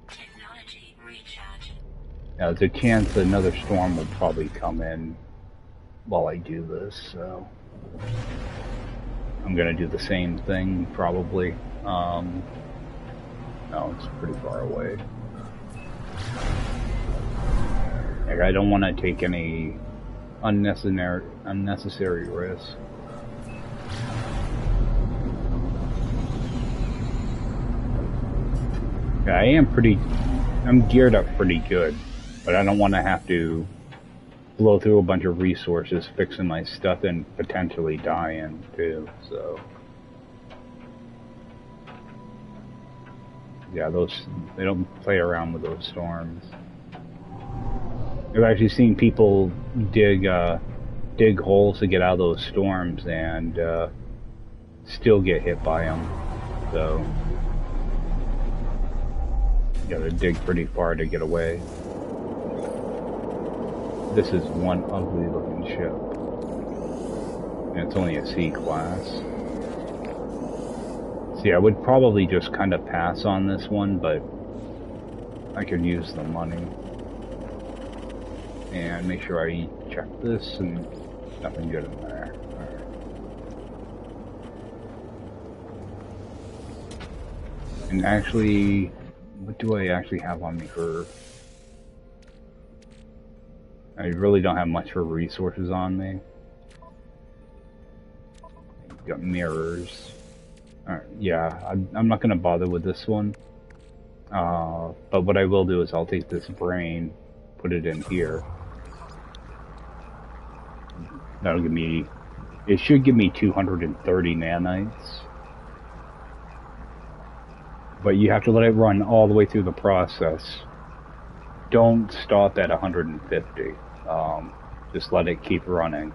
S2: Technology recharge.
S1: Now, there's a chance another storm will probably come in while I do this, so I'm gonna do the same thing probably. No, it's pretty far away. Like, I don't want to take any unnecessary risk. Yeah, I'm geared up pretty good, but I don't want to have to blow through a bunch of resources fixing my stuff and potentially dying too, so. Yeah, they don't play around with those storms. I've actually seen people dig holes to get out of those storms and still get hit by them. So you gotta dig pretty far to get away. This is one ugly looking ship. And it's only a C class. See, I would probably just kind of pass on this one, but I could use the money. And make sure I check this, and nothing good in there. Alright. And actually, what do I actually have on me for... I really don't have much for resources on me. Got mirrors. Alright, yeah, I'm not going to bother with this one. But what I will do is I'll take this brain, put it in here. That'll give me... It should give me 230 nanites. But you have to let it run all the way through the process. Don't stop at 150. Just let it keep running.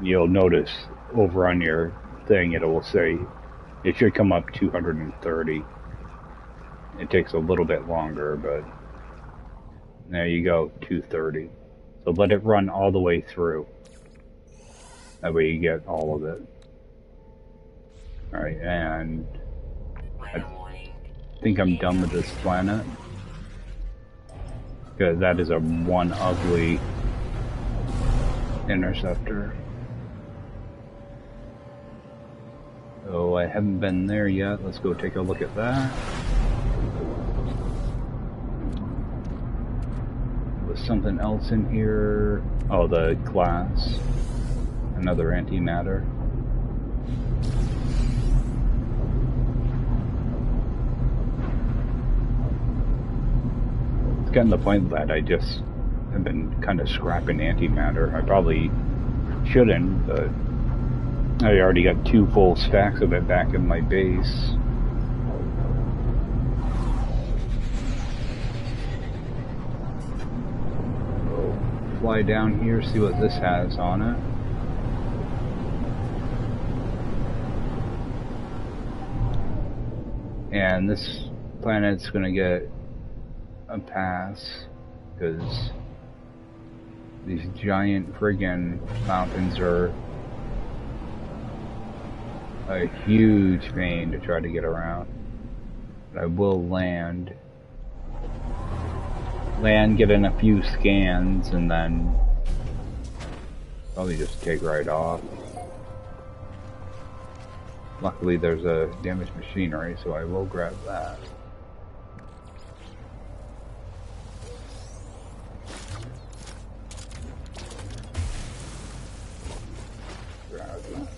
S1: You'll notice over on your thing it will say it should come up 230. It takes a little bit longer, but there you go, 230. So let it run all the way through. That way you get all of it. Alright, and I think I'm done with this planet. Because that is a one ugly interceptor. So I haven't been there yet. Let's go take a look at that. There's something else in here. Oh, the glass. Another antimatter. It's gotten to the point that I just have been kind of scrapping antimatter. I probably shouldn't, but I already got 2 full stacks of it back in my base. So, fly down here, see what this has on it. And this planet's gonna get a pass, because these giant friggin' mountains are a huge pain to try to get around. But I will land, get in a few scans, and then probably just take right off. Luckily there's a damaged machinery, so I will grab that. Grab that.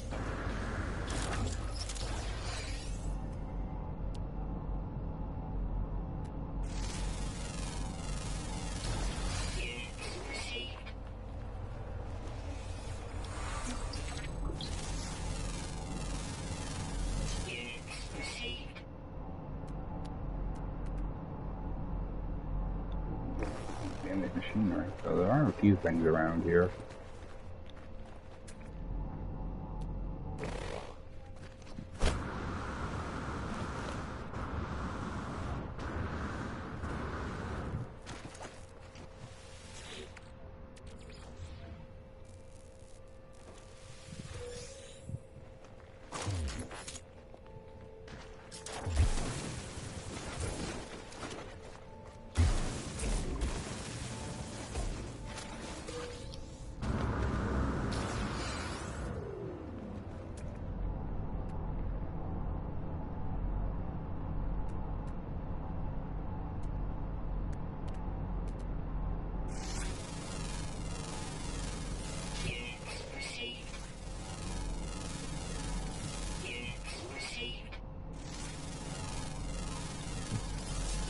S1: machinery. So there are a few things around here.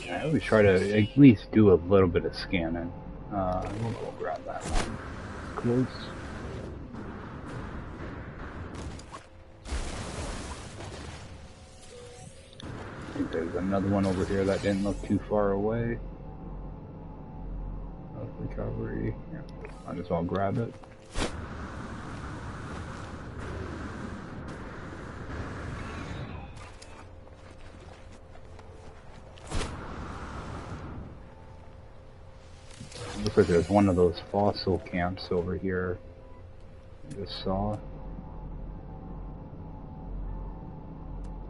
S1: I always try to at least do a little bit of scanning. We'll go grab that one. Close. I think there's another one over here that didn't look too far away. Health recovery. Yeah, might as well grab it. Looks like there's one of those fossil camps over here. I just saw.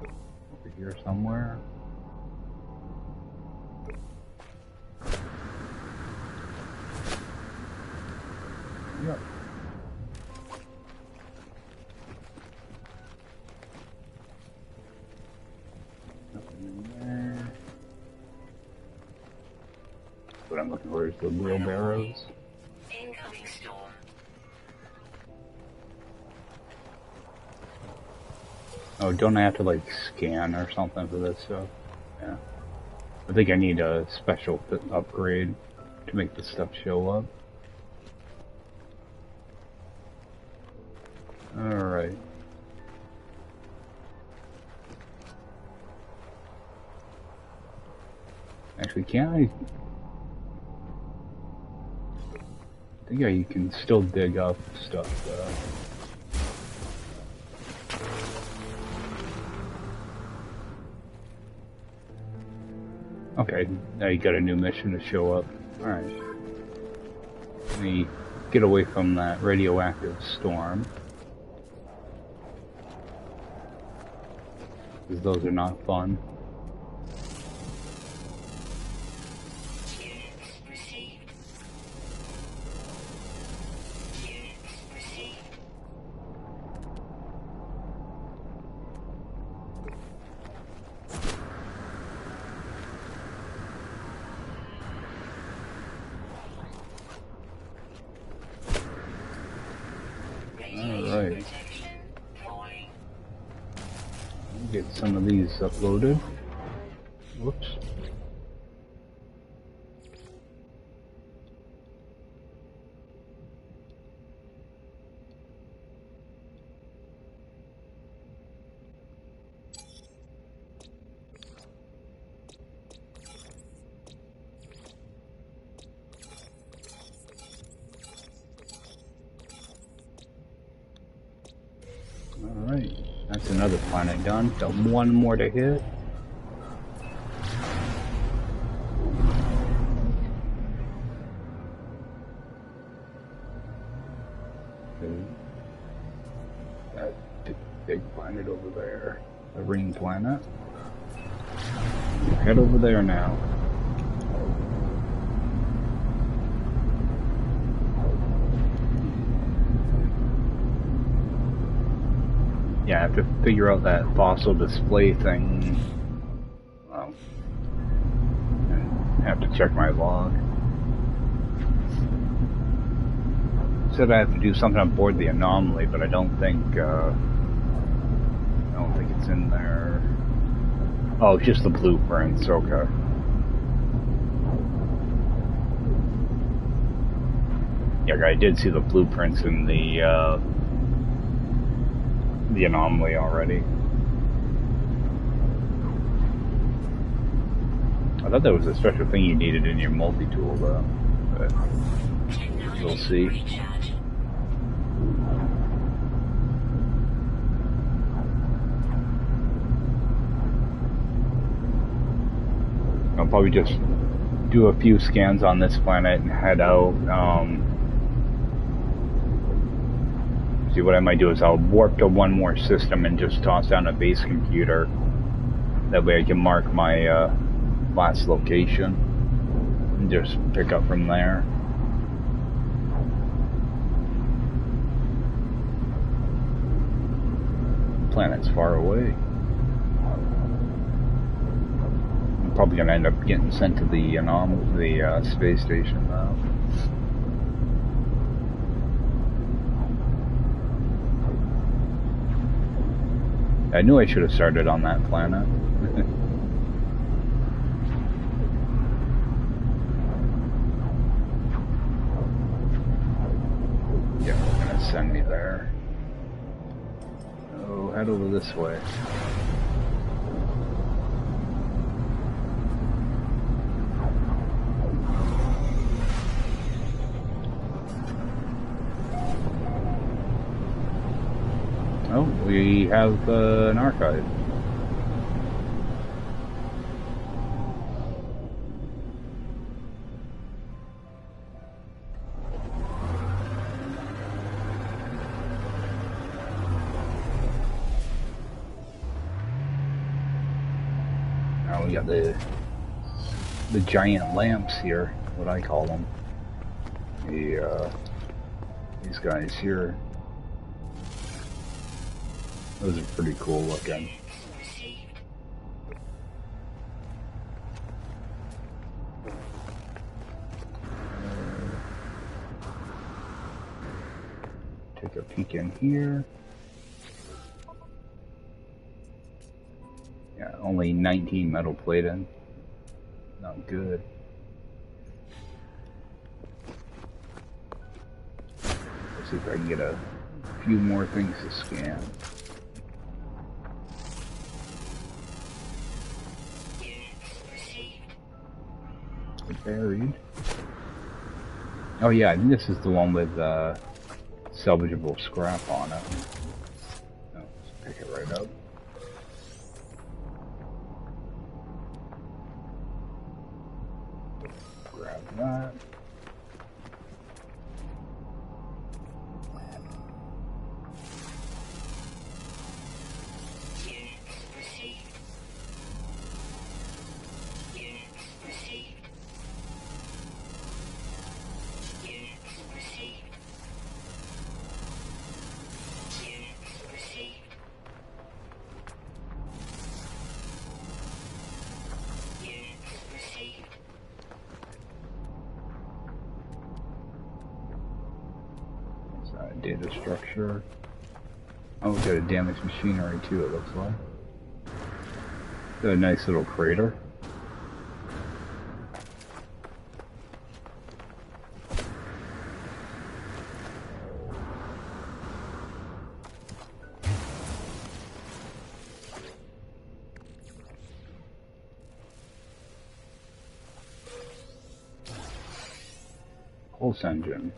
S1: Over here somewhere. Yep. Nothing in there. What I'm looking for is the wheelbarrows.
S2: Incoming storm.
S1: Oh, don't I have to like scan or something for this stuff? Yeah. I think I need a special upgrade to make this stuff show up. Alright. Actually, can't I think I can still dig up stuff though. Okay, now you got a new mission to show up. Alright. Let me get away from that radioactive storm. Because those are not fun. Alright. Get some of these uploaded. Whoops. Alright, that's another planet done. Got one more to hit. That big planet over there. The ring planet. Head over there now. Yeah, I have to figure out that fossil display thing. Well, I have to check my log. Said I have to do something on board the anomaly, but I don't think it's in there. Oh, just the blueprints. Okay. Yeah, I did see the blueprints in the anomaly already. I thought that was a special thing you needed in your multi-tool though. But we'll see.
S2: Recharge.
S1: I'll probably just do a few scans on this planet and head out. See, what I might do is I'll warp to one more system and just toss down a base computer. That way I can mark my last location and just pick up from there. Planet's far away. I'm probably gonna end up getting sent to the space station though. I knew I should have started on that planet. Yeah, they're gonna send me there. Oh, head over this way. Oh, we have an archive. Now we got the giant lamps here, what I call them. These guys here. Those are pretty cool looking. Take a peek in here. Yeah, only 19 metal plated. Not good. Let's see if I can get a few more things to scan. Buried. Oh yeah, I think this is the one with salvageable scrap on it. Oh, let's pick it right up. Grab that. Data structure. Oh, we got a damaged machinery too, it looks like. Got a nice little crater. Pulse engine.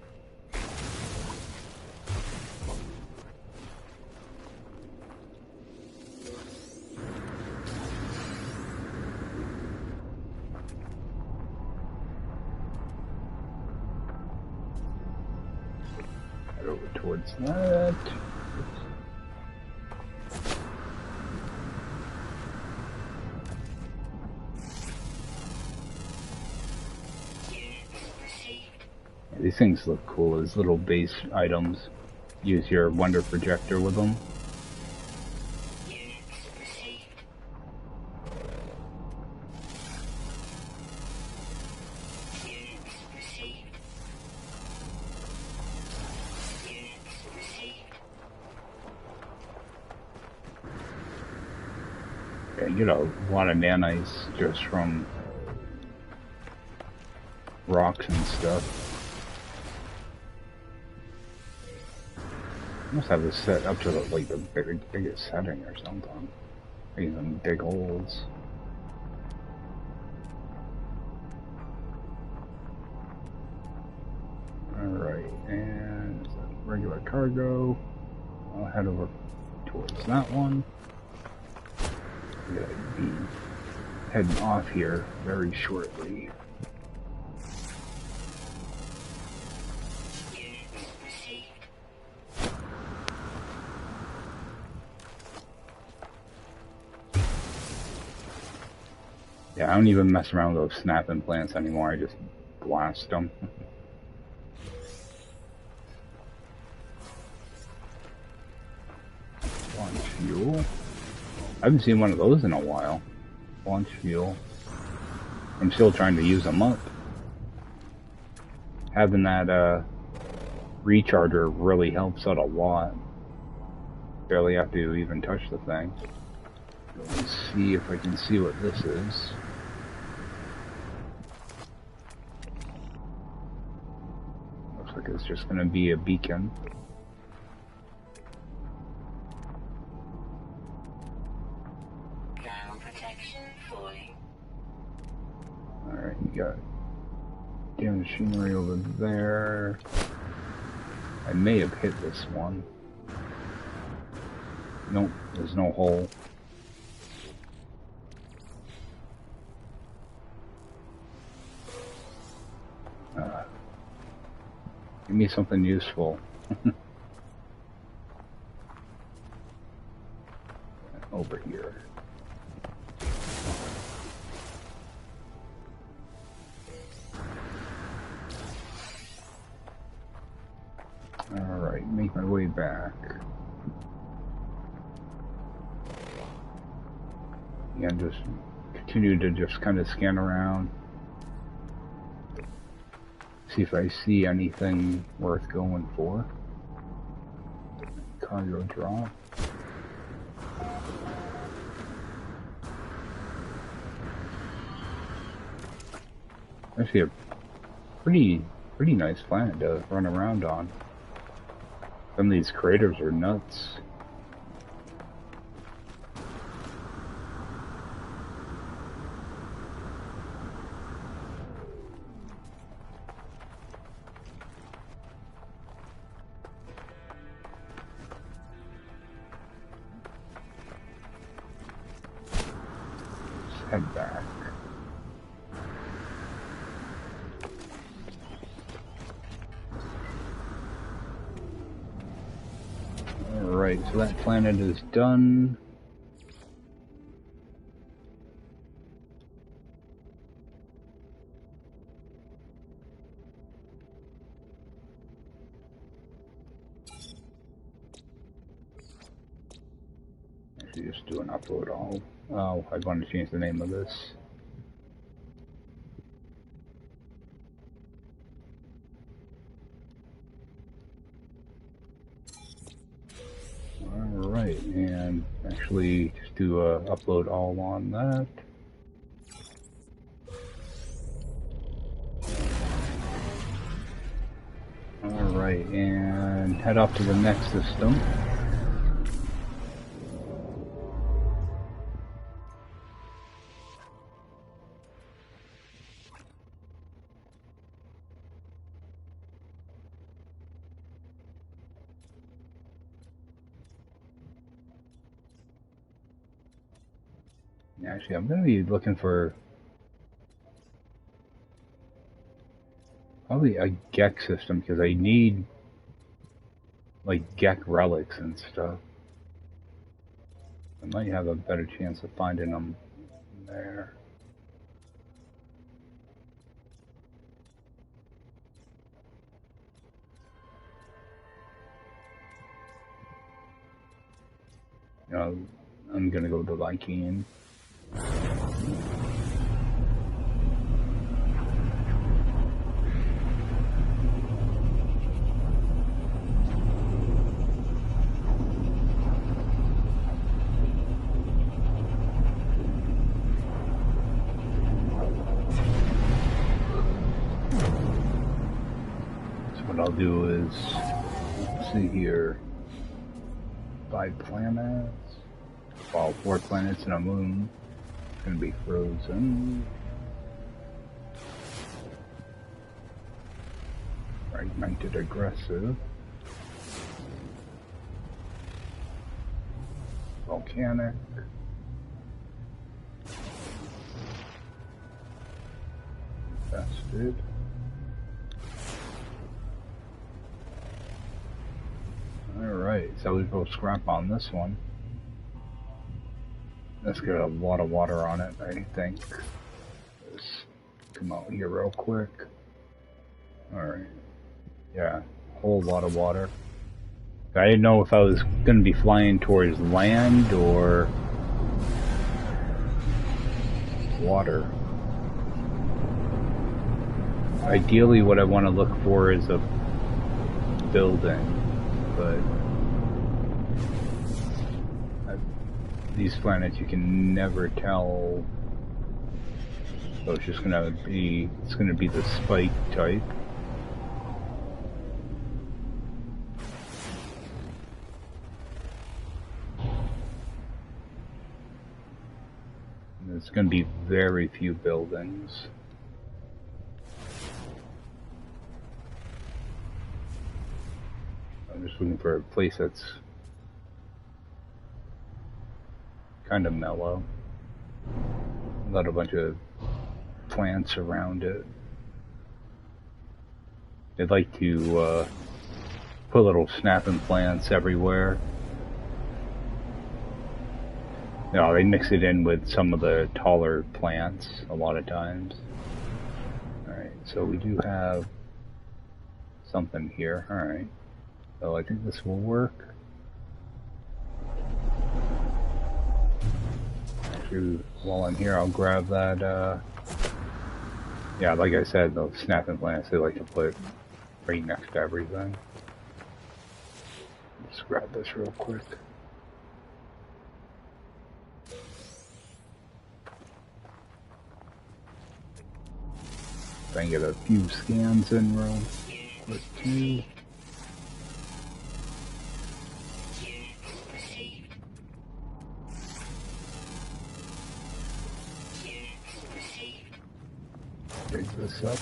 S1: Over towards that. Yeah, these things look cool as little base items. Use your wonder projector with them. Yeah, you get a lot of nanites just from rocks and stuff. I must have this set up to like the biggest setting or something. Even big holes. cargo. I'll head over towards that one. I'm gonna be heading off here very shortly. Yeah, I don't even mess around with those snap implants anymore. I just blast them. Launch fuel. I haven't seen one of those in a while. Launch fuel. I'm still trying to use them up. Having that recharger really helps out a lot. Barely have to even touch the thing. Let's see if I can see what this is. Looks like it's just going to be a beacon. Alright, you got damn machinery over there. I may have hit this one. Nope, there's no hole. Give me something useful. Over here. Alright, make my way back. Yeah, just continue to just kind of scan around. See if I see anything worth going for. Cargo drop. Actually a pretty nice planet to run around on. Some of these craters are nuts. Let's head back. Alright, so that planet is done. Actually, just do an upload all. Oh, I want to change the name of this. Alright, and actually just do upload all on that. Alright, and head off to the next system. Actually, I'm going to be looking for probably a Gek system because I need like Gek relics and stuff. I might have a better chance of finding them there. You know, I'm going to go to Viking. What I'll do is, let's see here, 5 planets, well, 4 planets and a moon. It's going to be frozen. Fragmented aggressive. mechanic. Invested. Alright, so we go scrap on this one. Let's get a lot of water on it, I think. Let's come out here real quick. Alright. Yeah, a whole lot of water. I didn't know if I was going to be flying towards land or water. Ideally, what I want to look for is a building, but these planets you can never tell. So it's just gonna be the spike type. There's going to be very few buildings. I'm just looking for a place that's kind of mellow. Got a bunch of plants around it. They'd like to put little snapping plants everywhere. You know, they mix it in with some of the taller plants a lot of times. Alright, so we do have something here. Alright, so I think this will work. Actually, while I'm here, I'll grab that, yeah, like I said, those snapping plants they like to put right next to everything. Let's grab this real quick. Try and get a few scans in real quick too. Pick this up.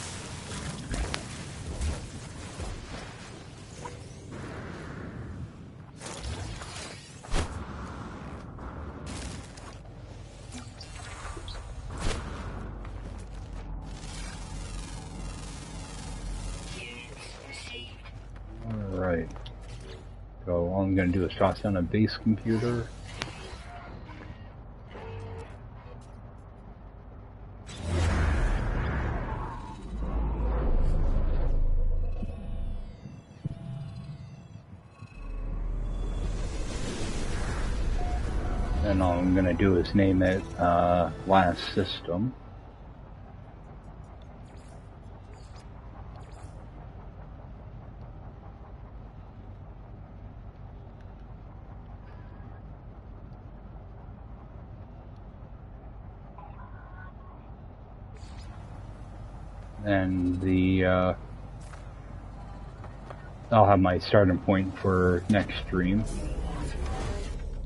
S1: Alright. So all I'm going to do is toss down a base computer. And all I'm going to do is name it last system. And the I'll have my starting point for next stream.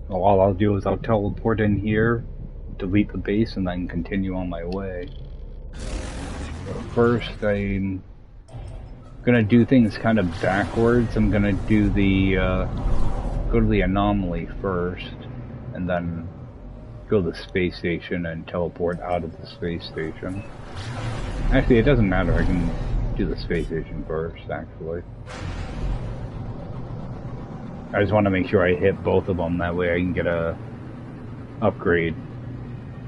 S1: Well, all I'll do is I'll teleport in here, delete the base, and then continue on my way. So first, I'm gonna do things kind of backwards. I'm gonna do the go to the anomaly first, and then go to the space station and teleport out of the space station. Actually, it doesn't matter. I can do the space station first, actually. I just want to make sure I hit both of them. That way I can get a upgrade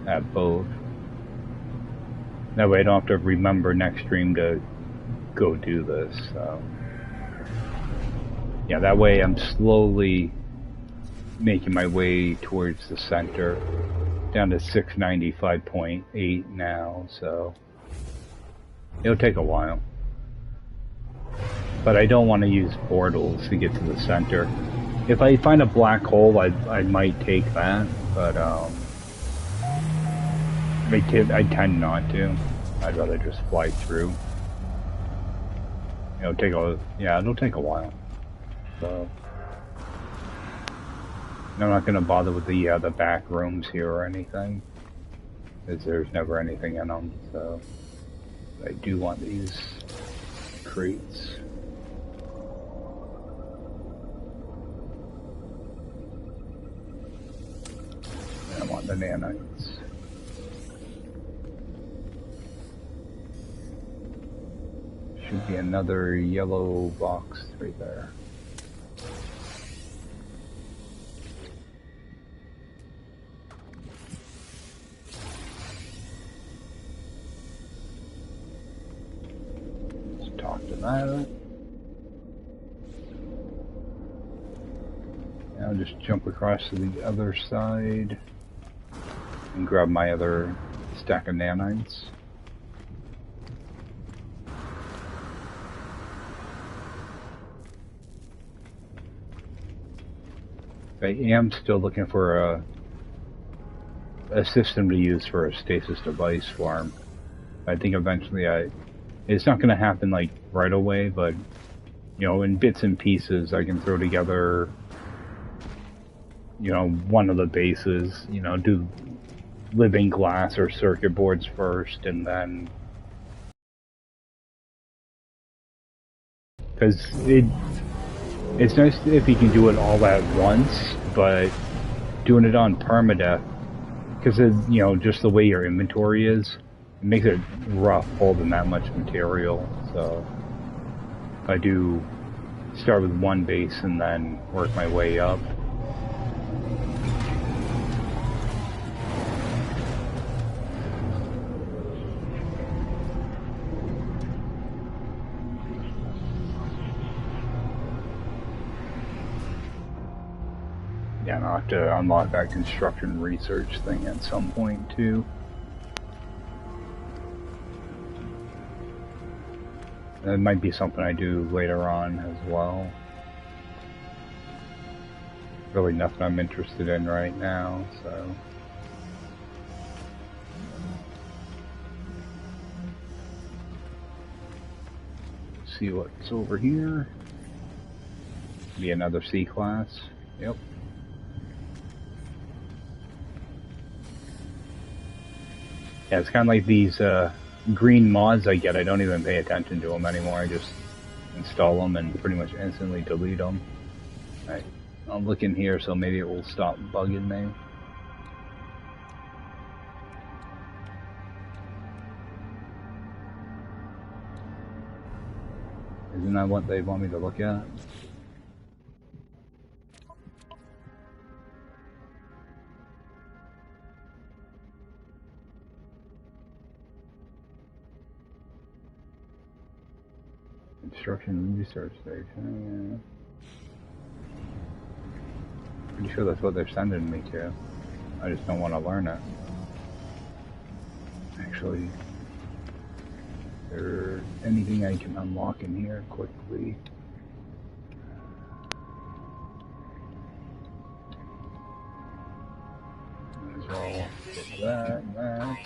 S1: at both. That way I don't have to remember next stream to go do this. So. Yeah, that way I'm slowly making my way towards the center. Down to 695.8 now, so it'll take a while. But I don't want to use portals to get to the center. If I find a black hole, I might take that, but I tend not to. I'd rather just fly through. It'll take a while. So I'm not gonna bother with the back rooms here or anything, because there's never anything in them. So I do want these crates. the nanites. Should be another yellow box right there. Let's talk to that. Now just jump across to the other side and grab my other stack of nanites. I am still looking for a system to use for a stasis device farm. I think eventually it's not going to happen like right away, but you know, in bits and pieces I can throw together, you know, one of the bases, you know, do living glass or circuit boards first, and then because it's nice if you can do it all at once, but doing it on permadeath, because you know, just the way your inventory is, it makes it rough holding that much material. So I do start with one base and then work my way up. Yeah, and I'll have to unlock that construction research thing at some point too. That might be something I do later on as well. Really nothing I'm interested in right now, so. Let's see what's over here. Be another C-class. Yep. Yeah, it's kind of like these green mods I get. I don't even pay attention to them anymore. I just install them and pretty much instantly delete them. Alright, I'll look in here so maybe it will stop bugging me. Isn't that what they want me to look at? Construction research station. Yeah. Pretty sure that's what they're sending me to. I just don't want to learn it. Actually, is there anything I can unlock in here quickly? Might as well get that and that.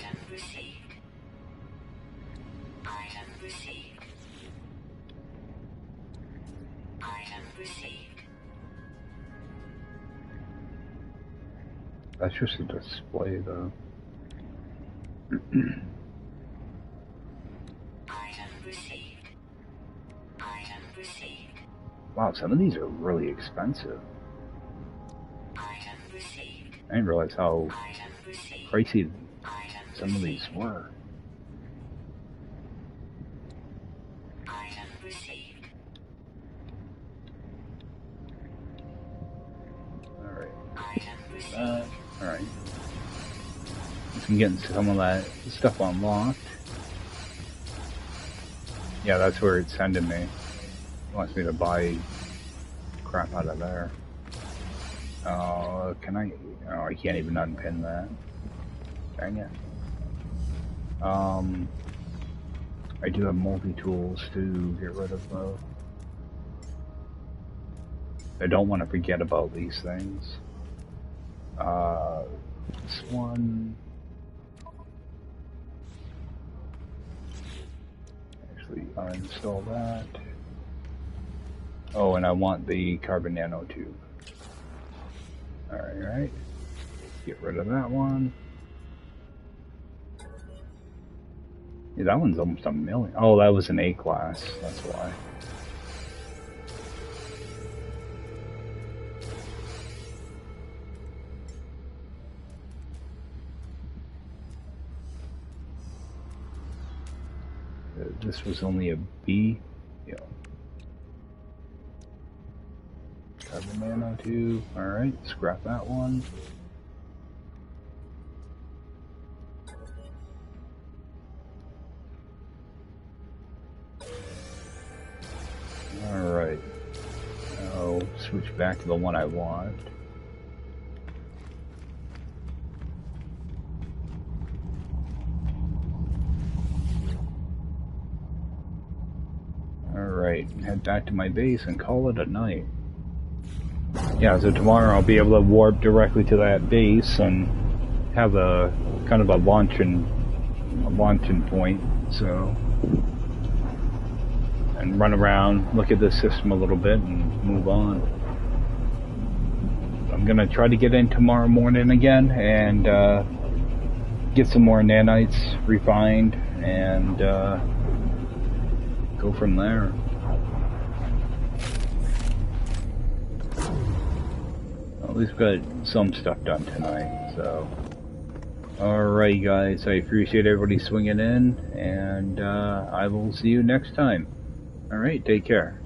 S1: That's just a display, though. Wow, some of these are really expensive. I didn't realize how pricey some of these were. Alright. Alright. I'm getting some of that stuff unlocked. Yeah, that's where it's sending me. It wants me to buy crap out of there. Can I? Oh, I can't even unpin that. Dang it. I do have multi-tools to get rid of though. I don't want to forget about these things. This one. Actually, uninstall that. Oh, and I want the carbon nanotube. Alright. Get rid of that one. Yeah, that one's almost 1 million. Oh, that was an A class. That's why. this was only a B. Yeah. 7 mana too. Alright, scrap that one. Alright. I'll switch back to the one I want. Alright, head back to my base and call it a night. Yeah, so tomorrow I'll be able to warp directly to that base and have a kind of a launching point, so, and run around, look at the system a little bit and move on. I'm gonna try to get in tomorrow morning again and get some more nanites refined and go from there. At least got some stuff done tonight, so. Alright guys, I appreciate everybody swinging in, and I will see you next time. Alright, take care.